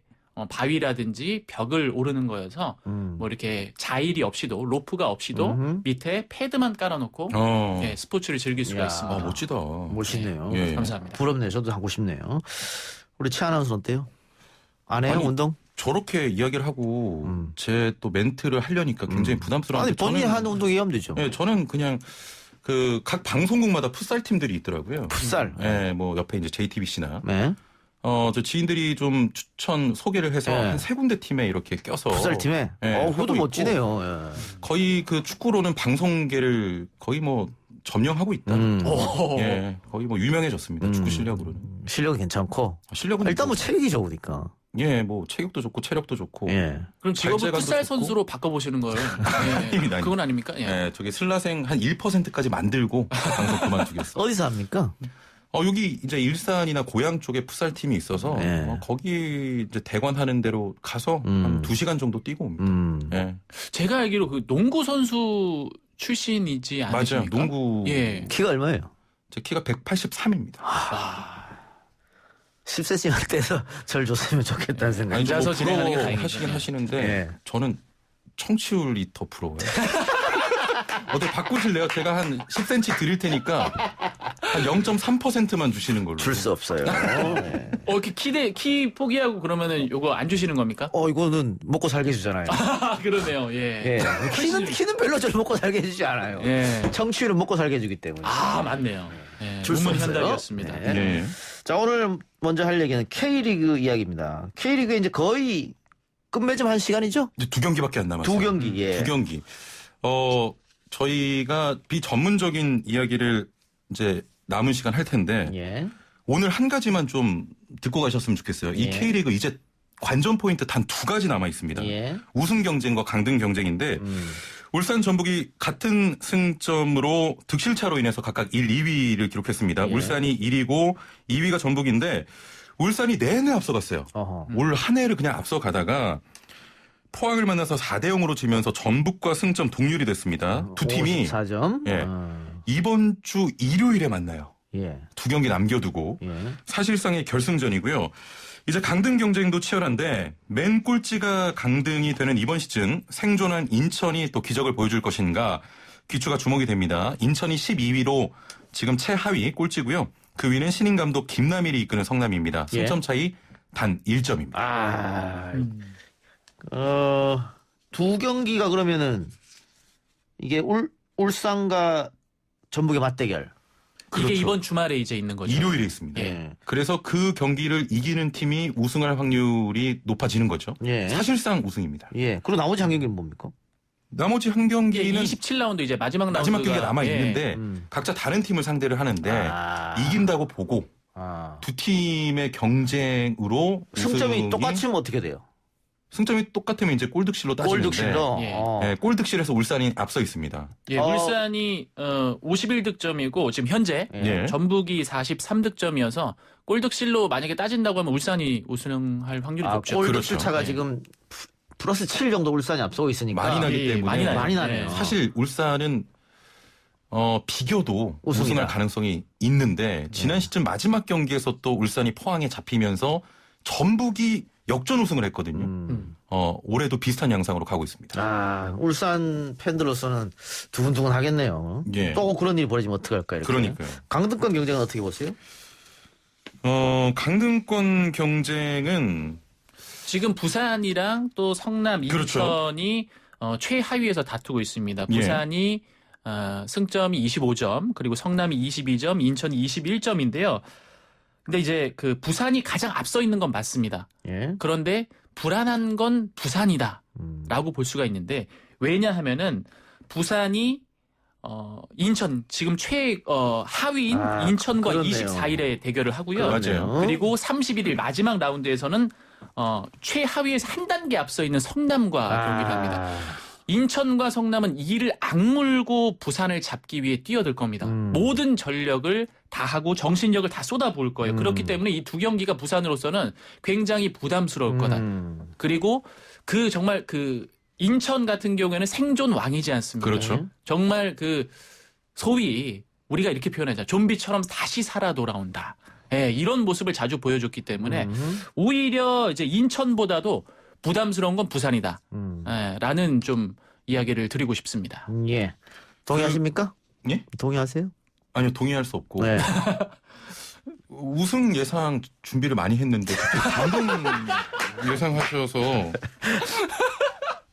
바위라든지 벽을 오르는 거여서 이렇게 자일이 없이도 로프가 없이도 밑에 패드만 깔아놓고 스포츠를 즐길 수가 있습니다. 멋지다. 멋있네요. 감사합니다. 부럽네요. 저도 하고 싶네요. 우리 최 아나운서는 어때요? 안 해요, 운동? 저렇게 이야기를 하고 제 또 멘트를 하려니까 굉장히 부담스러운데. 본인이 하는 운동 얘기하면 되죠. 저는 그냥 각 방송국마다 풋살 팀들이 있더라고요. 풋살? 옆에 이제 JTBC나. 네. 저 지인들이 좀 추천 소개를 해서 한 3군데 팀에 이렇게 껴서. 풋살 팀에? 그것도 멋지네요. 거의 그 축구로는 방송계를 거의 점령하고 있다. 거의 유명해졌습니다. 축구 실력으로는. 실력이 괜찮고. 실력은 일단 체력이 좋으니까. 체격도 좋고 체력도 좋고. 그럼 직업을 풋살 선수로 바꿔보시는 걸. 그건 아닙니까? 저기 슬라생 한 1%까지 만들고 방송 그만두겠어요. 어디서 합니까? 여기 이제 일산이나 고양 쪽에 풋살 팀이 있어서 거기 이제 대관하는 대로 가서 한 2시간 정도 뛰고 옵니다. 제가 알기로 그 농구 선수 출신이지 않으십니까? 맞아요. 농구. 키가 얼마예요? 제 키가 183입니다. 10cm만 떼서 절 줬으면 좋겠다는 생각이. 앉아서 진행하는 게 다행이죠. 하시긴 하시는데 저는 청취율이 더 부러워요. 어떻게 바꾸실래요? 제가 한 10cm 드릴 테니까 한 0.3%만 주시는 걸로. 줄 수 없어요. 이렇게 키 포기하고 그러면은 요거 안 주시는 겁니까? 이거는 먹고 살게 해주잖아요. 그러네요. 키는 별로 절 먹고 살게 해주지 않아요. 청취율은 먹고 살게 해주기 때문에. 맞네요. 줄수 없어요. 현답이었습니다. 자, 오늘 먼저 할 얘기는 K리그 이야기입니다. K리그에 이제 거의 끝맺음 한 시간이죠? 이제 2경기밖에 안 남았어요. 2경기. 2경기. 저희가 비전문적인 이야기를 이제 남은 시간 할 텐데 오늘 한 가지만 좀 듣고 가셨으면 좋겠어요. 이 K리그 이제 관전 포인트 단 2가지 남아 있습니다. 우승 경쟁과 강등 경쟁인데 울산 전북이 같은 승점으로 득실차로 인해서 각각 1, 2위를 기록했습니다. 예. 울산이 1위고 2위가 전북인데 울산이 내내 앞서갔어요. 올 한 해를 그냥 앞서가다가 포항을 만나서 4대 0으로 지면서 전북과 승점 동률이 됐습니다. 두 팀이 54점. 예, 이번 주 일요일에 만나요. 예. 두 경기 남겨두고 예. 사실상의 결승전이고요. 이제 강등 경쟁도 치열한데 맨 꼴찌가 강등이 되는 이번 시즌 생존한 인천이 또 기적을 보여줄 것인가 귀추가 주목이 됩니다. 인천이 12위로 지금 최하위 꼴찌고요. 그 위는 신인 감독 김남일이 이끄는 성남입니다. 승점 차이 단 1점입니다. 두 경기가 그러면은 이게 울산과 전북의 맞대결. 이게 이번 주말에 이제 있는 거죠. 일요일에 있습니다. 예. 그래서 그 경기를 이기는 팀이 우승할 확률이 높아지는 거죠. 예. 사실상 우승입니다. 예. 그리고 나머지 한 경기는 뭡니까? 나머지 한 경기는 27라운드 이제 마지막 경기가 남아 예. 있는데 각자 다른 팀을 상대를 하는데 이긴다고 보고 두 팀의 경쟁으로 승점이 똑같으면 어떻게 돼요? 승점이 똑같으면 이제 골득실로 따지는데 골득실로? 예, 골득실에서 울산이 앞서 있습니다. 예, 울산이 51득점이고 지금 현재 전북이 43득점이어서 골득실로 만약에 따진다고 하면 울산이 우승할 확률이 높죠. 골득실 차가 지금 플러스 7 정도 울산이 앞서고 있으니까 많이 나기 때문에 많이 나네요. 사실 울산은 비교도 우승할 가능성이 있는데 지난 시즌 마지막 경기에서 또 울산이 포항에 잡히면서 전북이 역전 우승을 했거든요. 올해도 비슷한 양상으로 가고 있습니다. 울산 팬들로서는 두근두근 하겠네요. 예. 또 그런 일이 벌어지면 어떡할까요? 이렇게. 그러니까요. 강등권 경쟁은 어떻게 보세요? 강등권 경쟁은 지금 부산이랑 또 성남, 인천이 최하위에서 다투고 있습니다. 부산이 승점이 25점, 그리고 성남이 22점, 인천이 21점인데요. 근데 이제 그 부산이 가장 앞서 있는 건 맞습니다. 예. 그런데 불안한 건 부산이다라고 볼 수가 있는데 왜냐하면은 부산이 인천 지금 하위인 인천과 그렇네요. 24일에 대결을 하고요. 맞아요. 그리고 31일 마지막 라운드에서는 최하위에서 한 단계 앞서 있는 성남과 경기를 합니다. 인천과 성남은 이를 악물고 부산을 잡기 위해 뛰어들 겁니다. 모든 전력을 다 하고 정신력을 다 쏟아부을 거예요. 그렇기 때문에 이 두 경기가 부산으로서는 굉장히 부담스러울 거다. 그리고 정말 인천 같은 경우에는 생존 왕이지 않습니까? 그렇죠. 정말 소위 우리가 이렇게 표현하자. 좀비처럼 다시 살아 돌아온다. 예, 이런 모습을 자주 보여줬기 때문에 오히려 이제 인천보다도 부담스러운 건 부산이다. 라는 좀 이야기를 드리고 싶습니다. 예. 동의하십니까? 예? 동의하세요? 아니요, 동의할 수 없고. 네. 우승 예상 준비를 많이 했는데 강등 예상하셔서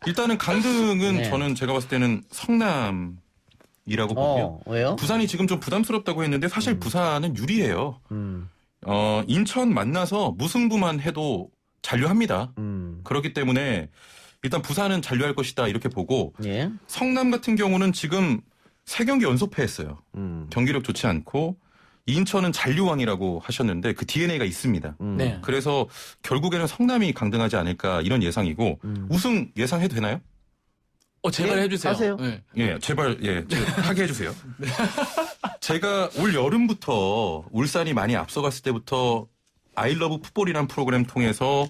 일단은 강등은 저는 제가 봤을 때는 성남이라고 보고요. 왜요? 부산이 지금 좀 부담스럽다고 했는데 사실 부산은 유리해요. 인천 만나서 무승부만 해도 잔류합니다. 그렇기 때문에 일단 부산은 잔류할 것이다 이렇게 보고 성남 같은 경우는 지금 3경기 연속 패했어요. 경기력 좋지 않고 인천은 잔류왕이라고 하셨는데 그 DNA가 있습니다. 네. 그래서 결국에는 성남이 강등하지 않을까 이런 예상이고 우승 예상해도 되나요? 제발 해주세요. 하세요. 네. 예, 제발 하게 해주세요. 제가 올 여름부터 울산이 많이 앞서갔을 때부터 아이러브 풋볼이라는 프로그램 통해서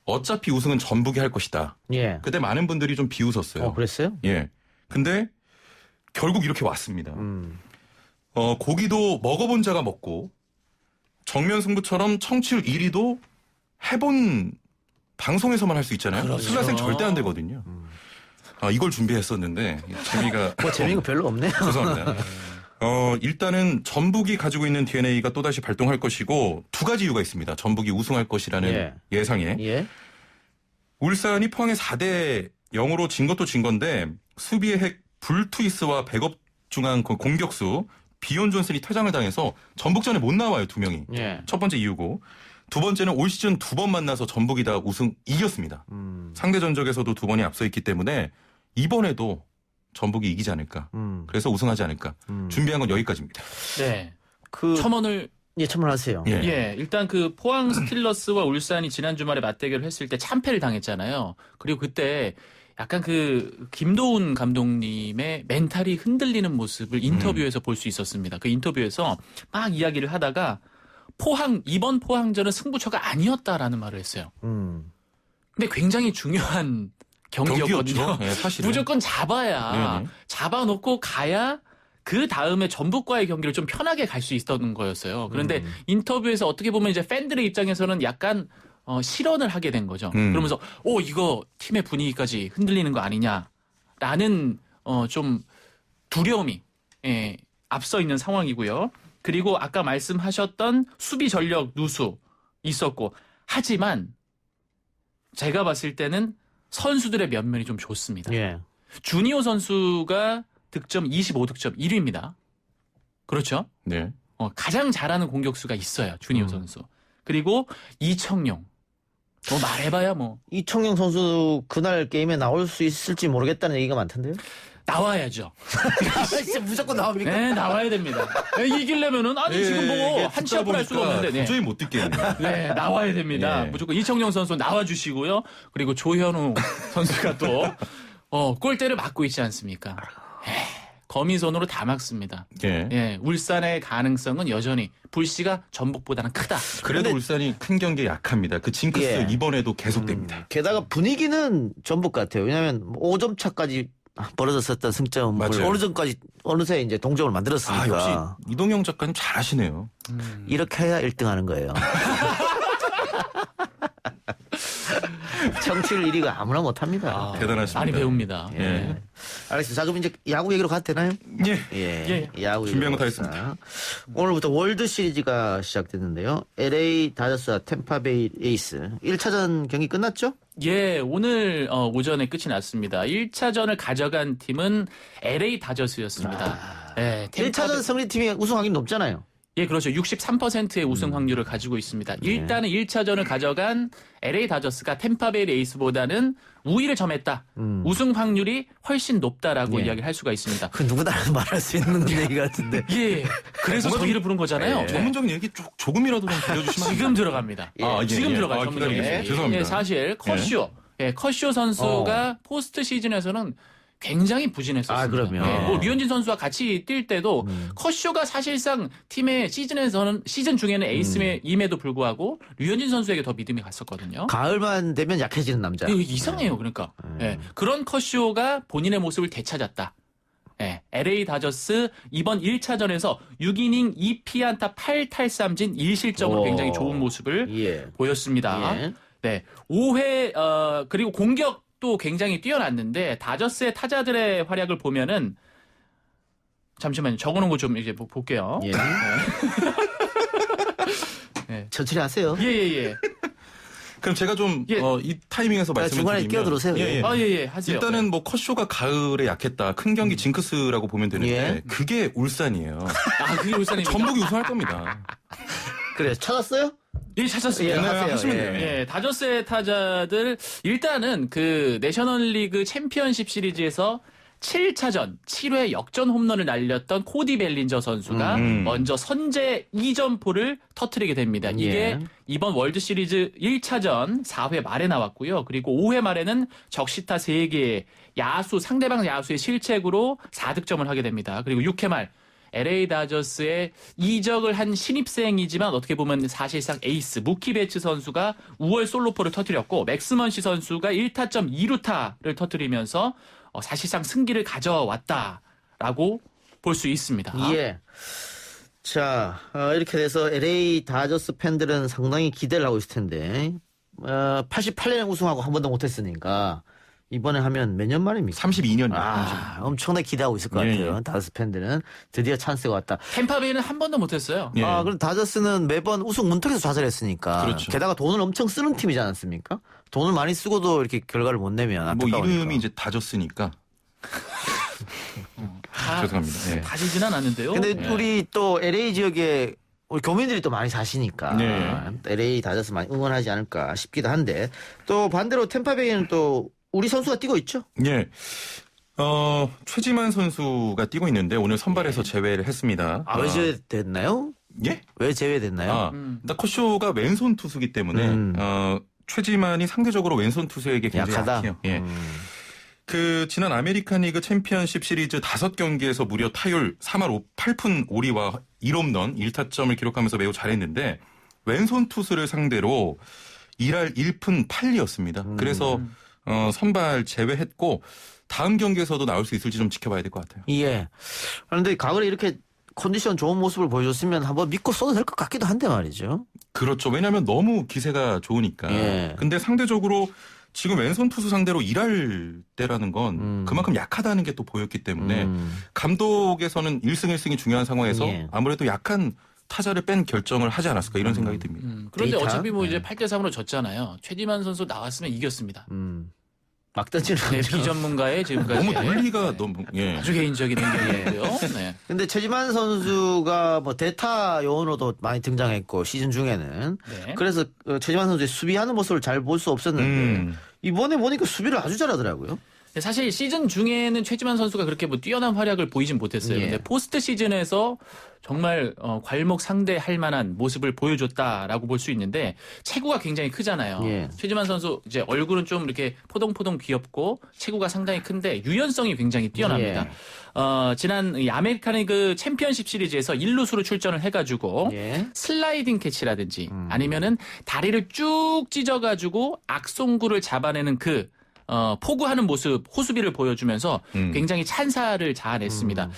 어차피 우승은 전북이 할 것이다. 예. 그때 많은 분들이 좀 비웃었어요. 그랬어요? 예. 근데 결국 이렇게 왔습니다. 고기도 먹어본 자가 먹고 정면 승부처럼 청취율 1위도 해본 방송에서만 할 수 있잖아요. 그렇죠. 슬라생 절대 안 되거든요. 이걸 준비했었는데 재미가 재미가 별로 없네요. 죄송합니다. 일단은 전북이 가지고 있는 DNA가 또다시 발동할 것이고 두 가지 이유가 있습니다. 전북이 우승할 것이라는 예상에. 울산이 포항에 4대 0으로 진 것도 진 건데 수비의 핵 불투이스와 백업 중앙 공격수 비온 존슨이 퇴장을 당해서 전북전에 못 나와요. 2명이. 첫 번째 이유고. 두 번째는 올 시즌 2번 만나서 전북이 다 이겼습니다. 상대 전적에서도 2번이 앞서 있기 때문에 이번에도 전북이 이기지 않을까. 그래서 우승하지 않을까. 준비한 건 여기까지입니다. 네. 첨언을 첨언하세요. 예, 일단 포항 스틸러스와 울산이 지난 주말에 맞대결을 했을 때 참패를 당했잖아요. 그리고 그때 약간 그 김도훈 감독님의 멘탈이 흔들리는 모습을 인터뷰에서 볼 수 있었습니다. 그 인터뷰에서 막 이야기를 하다가 이번 포항전은 승부처가 아니었다라는 말을 했어요. 근데 굉장히 중요한 경기였거든요. 네, 사실은. 무조건 잡아야 네네. 잡아놓고 가야 그 다음에 전북과의 경기를 좀 편하게 갈 수 있었던 거였어요. 그런데 인터뷰에서 어떻게 보면 이제 팬들의 입장에서는 약간 실언을 하게 된 거죠. 그러면서 이거 팀의 분위기까지 흔들리는 거 아니냐라는 좀 두려움이 앞서 있는 상황이고요. 그리고 아까 말씀하셨던 수비 전력 누수 있었고 하지만 제가 봤을 때는 선수들의 면면이 좀 좋습니다. 예. 주니오 선수가 득점 25득점 1위입니다. 그렇죠? 네. 가장 잘하는 공격수가 있어요. 주니오 선수. 그리고 이청용. 뭐 말해봐야 뭐. 이청용 선수 그날 게임에 나올 수 있을지 모르겠다는 얘기가 많던데요? 나와야죠. 진짜 무조건 나옵니까? 네, 나와야 됩니다. 이기려면은 지금 뭐 한치 앞을 할 수가 없는데. 네. 도저히 못 듣겠네요. 네, 나와야 됩니다. 무조건 이청용 선수 나와주시고요. 그리고 조현우 선수가 또 골대를 막고 있지 않습니까? 거미손으로 다 막습니다. 예, 울산의 가능성은 여전히 불씨가 전북보다는 크다. 그래도 울산이 큰 경기에 약합니다. 그 징크스 이번에도 계속됩니다. 게다가 분위기는 전북 같아요. 왜냐하면 5점 차까지 벌어졌었던 승점을 어느새 이제 동점을 만들었으니까. 역시 이동영 작가님 잘하시네요. 이렇게 해야 1등하는 거예요. 청취율 1위가 아무나 못합니다. 대단하십니다. 많이 배웁니다. 예. 알겠습니다. 자, 그럼 이제 야구 얘기로 가도 되나요? 예. 야구 준비한 거 다 했습니다. 오늘부터 월드 시리즈가 시작됐는데요. LA 다저스와 템파베이 에이스 1차전 경기 끝났죠? 예, 오늘 오전에 끝이 났습니다. 1차전을 가져간 팀은 LA 다저스였습니다. 1차전 승리팀이 우승 확률이 높잖아요. 예, 그렇죠. 63%의 우승 확률을 가지고 있습니다. 일단은 1차전을 가져간 LA 다저스가 템파베이 에이스보다는 우위를 점했다. 우승 확률이 훨씬 높다라고 이야기를 할 수가 있습니다. 그 누구나 말할 수 있는 얘기 같은데. 예. 그래서 저희를 부른 거잖아요. 전문적인 얘기 조금이라도 좀 들려주시면 지금 들어갑니다. 지금 들어가요. 전문적인 얘기. 죄송합니다. 사실 커쇼 선수가 포스트 시즌에서는 굉장히 부진했었습니다. 그럼요. 류현진 선수와 같이 뛸 때도 커쇼가 사실상 팀의 시즌 중에는 에이스임에도 불구하고 류현진 선수에게 더 믿음이 갔었거든요. 가을만 되면 약해지는 남자. 이상해요. 그러니까 그런 커쇼가 본인의 모습을 되찾았다. LA 다저스 이번 1차전에서 6이닝 2피안타 8탈삼진 1실점으로 굉장히 좋은 모습을 보였습니다. 5회 그리고 공격 또 굉장히 뛰어났는데 다저스의 타자들의 활약을 보면은 잠시만요. 적어놓은 거 좀 이제 볼게요. 천천히 하세요. 예. 그럼 제가 좀 이 타이밍에서 말씀을 중간에 드리면 끼어들어오세요. 하세요. 일단은 뭐 커쇼가 가을에 약했다. 큰 경기 징크스라고 보면 되는데 그게 울산이에요. 그게 울산입니다. 전북이 우승할 겁니다. 그래 찾았어요? 예, 찾았습니다. 하시면 돼요. 다저스의 타자들 일단은 그 내셔널리그 챔피언십 시리즈에서 7차전 7회 역전 홈런을 날렸던 코디 벨린저 선수가 먼저 선제 2점포를 터뜨리게 됩니다. 이게 이번 월드 시리즈 1차전 4회 말에 나왔고요. 그리고 5회 말에는 적시타 3개의 상대방 야수의 실책으로 4득점을 하게 됩니다. 그리고 6회 말 LA 다저스의 이적을 한 신입생이지만 어떻게 보면 사실상 에이스 무키 베츠 선수가 5월 솔로포를 터뜨렸고 맥스먼시 선수가 1타점 2루타를 터뜨리면서 사실상 승기를 가져왔다라고 볼 수 있습니다. 자, 이렇게 돼서 LA 다저스 팬들은 상당히 기대를 하고 있을 텐데 88년에 우승하고 한 번도 못했으니까 이번에 하면 몇 년 만입니까? 32년이요. 엄청나게 기대하고 있을 것 같아요. 다저스 팬들은 드디어 찬스가 왔다. 템파베이는 한 번도 못했어요. 그럼 다저스는 매번 우승 문턱에서 좌절했으니까. 그렇죠. 게다가 돈을 엄청 쓰는 팀이지 않습니까? 돈을 많이 쓰고도 이렇게 결과를 못 내면 안타까우니까. 이름이 이제 다저스니까. 죄송합니다. 다지진 않았는데요. 근데 우리 또 LA 지역에 우리 교민들이 또 많이 사시니까 LA 다저스 많이 응원하지 않을까 싶기도 한데 또 반대로 템파베이는 또 우리 선수가 뛰고 있죠? 최지만 선수가 뛰고 있는데 오늘 선발에서 제외를 했습니다. 왜 제외됐나요? 왜 제외됐나요? 일단 커쇼가 왼손 투수기 때문에 최지만이 상대적으로 왼손 투수에게 굉장히 약하다. 약해요. 지난 아메리칸 리그 챔피언십 시리즈 5경기에서 무려 타율 3할 8푼 5리와 1홈런 1타점을 기록하면서 매우 잘했는데 왼손 투수를 상대로 1할 1푼 8리였습니다. 그래서 선발 제외했고 다음 경기에서도 나올 수 있을지 좀 지켜봐야 될 것 같아요. 예. 그런데 가을에 이렇게 컨디션 좋은 모습을 보여줬으면 한번 믿고 써도 될 것 같기도 한데 말이죠. 그렇죠. 왜냐하면 너무 기세가 좋으니까. 예. 근데 상대적으로 지금 왼손 투수 상대로 1할 때라는 건 그만큼 약하다는 게 또 보였기 때문에 감독에서는 1승 1승이 중요한 상황에서 예. 아무래도 약한 타자를 뺀 결정을 하지 않았을까 이런 생각이 듭니다. 그런데 데이터? 어차피 뭐 이제 8대3으로 졌잖아요. 최지만 선수 나왔으면 이겼습니다. 막 던지는 네, 거죠. 비전문가의 지금까지 너무 논리가 너무 아주 개인적인 의견이고요. 네. 근데 최지만 선수가 뭐 대타 요원으로도 많이 등장했고 시즌 중에는 네. 그래서 최지만 선수의 수비하는 모습을 잘 볼 수 없었는데 이번에 보니까 수비를 아주 잘하더라고요. 사실 시즌 중에는 최지만 선수가 그렇게 뭐 뛰어난 활약을 보이진 못했어요. 예. 근데 포스트 시즌에서 정말 괄목 상대할 만한 모습을 보여줬다라고 볼 수 있는데 체구가 굉장히 크잖아요. 예. 최지만 선수 이제 얼굴은 좀 이렇게 포동포동 귀엽고 체구가 상당히 큰데 유연성이 굉장히 뛰어납니다. 지난 이 아메리칸 리그 챔피언십 시리즈에서 1루수로 출전을 해가지고 슬라이딩 캐치라든지 아니면은 다리를 쭉 찢어가지고 악송구를 잡아내는 포구하는 모습, 호수비를 보여주면서 굉장히 찬사를 자아냈습니다.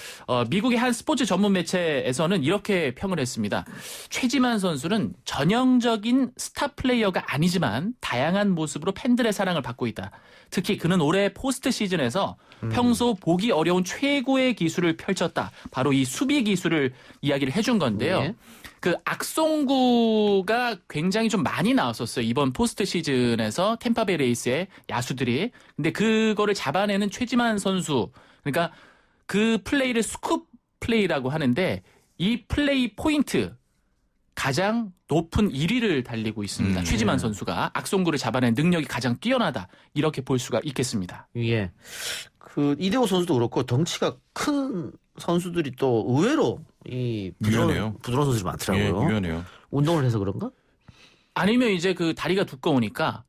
미국의 한 스포츠 전문 매체에서는 이렇게 평을 했습니다. 최지만 선수는 전형적인 스타 플레이어가 아니지만 다양한 모습으로 팬들의 사랑을 받고 있다. 특히 그는 올해 포스트 시즌에서 평소 보기 어려운 최고의 기술을 펼쳤다. 바로 이 수비 기술을 이야기를 해준 건데요. 예. 악송구가 굉장히 좀 많이 나왔었어요. 이번 포스트 시즌에서 템파베이 레이스의 야수들이. 근데 그거를 잡아내는 최지만 선수. 그러니까 그 플레이를 스쿱 플레이라고 하는데 이 플레이 포인트 가장 높은 1위를 달리고 있습니다. 최지만 선수가 악송구를 잡아내는 능력이 가장 뛰어나다. 이렇게 볼 수가 있겠습니다. 예. 이대호 선수도 그렇고 덩치가 큰 선수들이 또 의외로 부드러운 선수들이 많더라고요. 예, 유연해요. 운동을 해서 그런가? 아니면 이제 다리가 두꺼우니까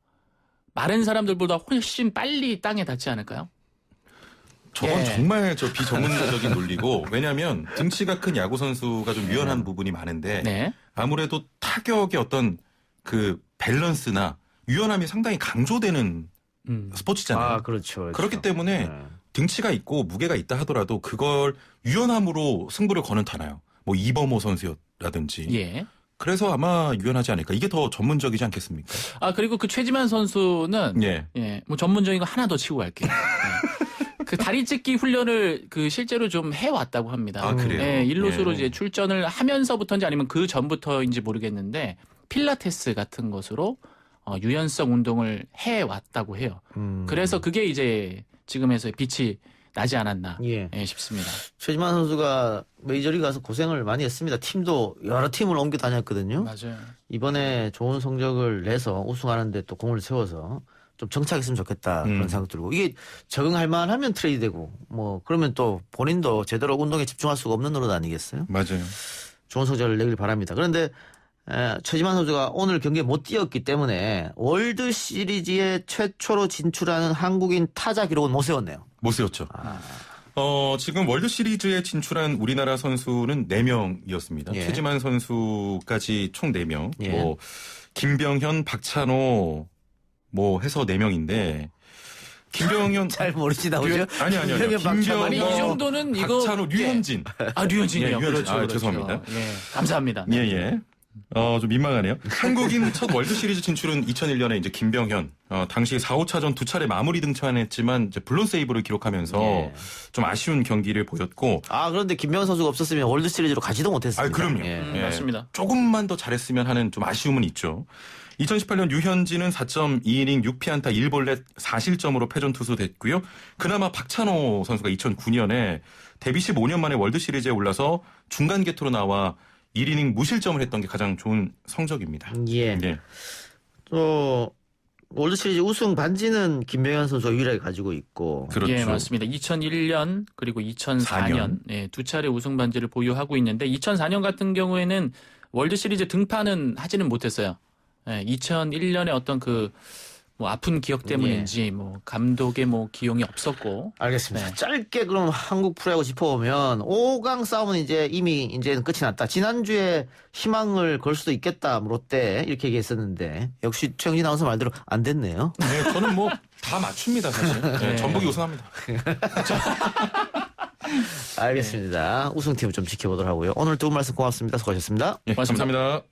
마른 사람들보다 훨씬 빨리 땅에 닿지 않을까요? 저건 정말 비전문가적인 논리고 왜냐하면 등치가 큰 야구 선수가 좀 유연한 부분이 많은데 아무래도 타격의 어떤 밸런스나 유연함이 상당히 강조되는 스포츠잖아요. 그렇죠. 그렇기 때문에 등치가 있고 무게가 있다 하더라도 그걸 유연함으로 승부를 거는 타나요. 뭐 이범호 선수라든지. 예. 그래서 아마 유연하지 않을까. 이게 더 전문적이지 않겠습니까? 그리고 최지만 선수는 뭐 전문적인 거 하나 더 치고 갈게요. 다리 찢기 훈련을 실제로 좀 해왔다고 합니다. 그래요? 네, 일루수로 이제 출전을 하면서부터인지 아니면 그 전부터인지 모르겠는데 필라테스 같은 것으로 유연성 운동을 해왔다고 해요. 그래서 그게 이제 지금에서의 빛이 나지 않았나 싶습니다. 최지만 선수가 메이저리그 가서 고생을 많이 했습니다. 팀도 여러 팀을 옮겨 다녔거든요. 맞아요. 이번에 좋은 성적을 내서 우승하는데 또 공을 세워서 좀 정착했으면 좋겠다 그런 생각 들고 이게 적응할 만하면 트레이드되고 뭐 그러면 또 본인도 제대로 운동에 집중할 수가 없는 노릇 아니겠어요? 맞아요. 좋은 성적을 내길 바랍니다. 그런데 최지만 선수가 오늘 경기에 못 뛰었기 때문에 월드 시리즈에 최초로 진출하는 한국인 타자 기록은 못 세웠네요. 못 세웠죠. 지금 월드 시리즈에 진출한 우리나라 선수는 4명이었습니다. 최지만 선수까지 총 4명. 뭐 김병현, 박찬호 해서 4명인데 김병현 잘 모르시나 보죠? 아니요. 김병현, 이 정도는 이거 박찬호, 류현진. 류현진이요. 그렇죠. 죄송합니다. 감사합니다. 예. 좀 민망하네요. 한국인 첫 월드 시리즈 진출은 2001년에 이제 김병현. 당시 4, 5차전 2차례 마무리 등판했지만 이제 블론 세이브를 기록하면서 좀 아쉬운 경기를 보였고. 그런데 김병현 선수가 없었으면 월드 시리즈로 가지도 못했습니다. 그럼요. 맞습니다. 조금만 더 잘했으면 하는 좀 아쉬움은 있죠. 2018년 류현진은 4.2이닝 6피안타 1볼넷 4실점으로 패전 투수 됐고요. 그나마 박찬호 선수가 2009년에 데뷔 15년 만에 월드 시리즈에 올라서 중간 개투로 나와 1이닝 무실점을 했던 게 가장 좋은 성적입니다. 또 월드 시리즈 우승 반지는 김병현 선수가 유일하게 가지고 있고. 그렇죠. 예, 맞습니다. 2001년 그리고 2004년 두 차례 우승 반지를 보유하고 있는데 2004년 같은 경우에는 월드 시리즈 등판은 하지는 못했어요. 2001년에 어떤 뭐 아픈 기억 때문인지 뭐 감독의 뭐 기용이 없었고. 알겠습니다. 짧게 그럼 한국 프로야구 짚어보면 5강 싸움은 이제는 끝이 났다. 지난주에 희망을 걸 수도 있겠다. 롯데 이렇게 얘기했었는데 역시 최영진 아나운서 말대로 안 됐네요. 네, 저는 뭐 다 맞춥니다 사실. 네, 전북이 우승합니다. 알겠습니다. 우승팀을 좀 지켜보도록 하고요. 오늘 두 분 말씀 고맙습니다. 수고하셨습니다. 네, 감사합니다.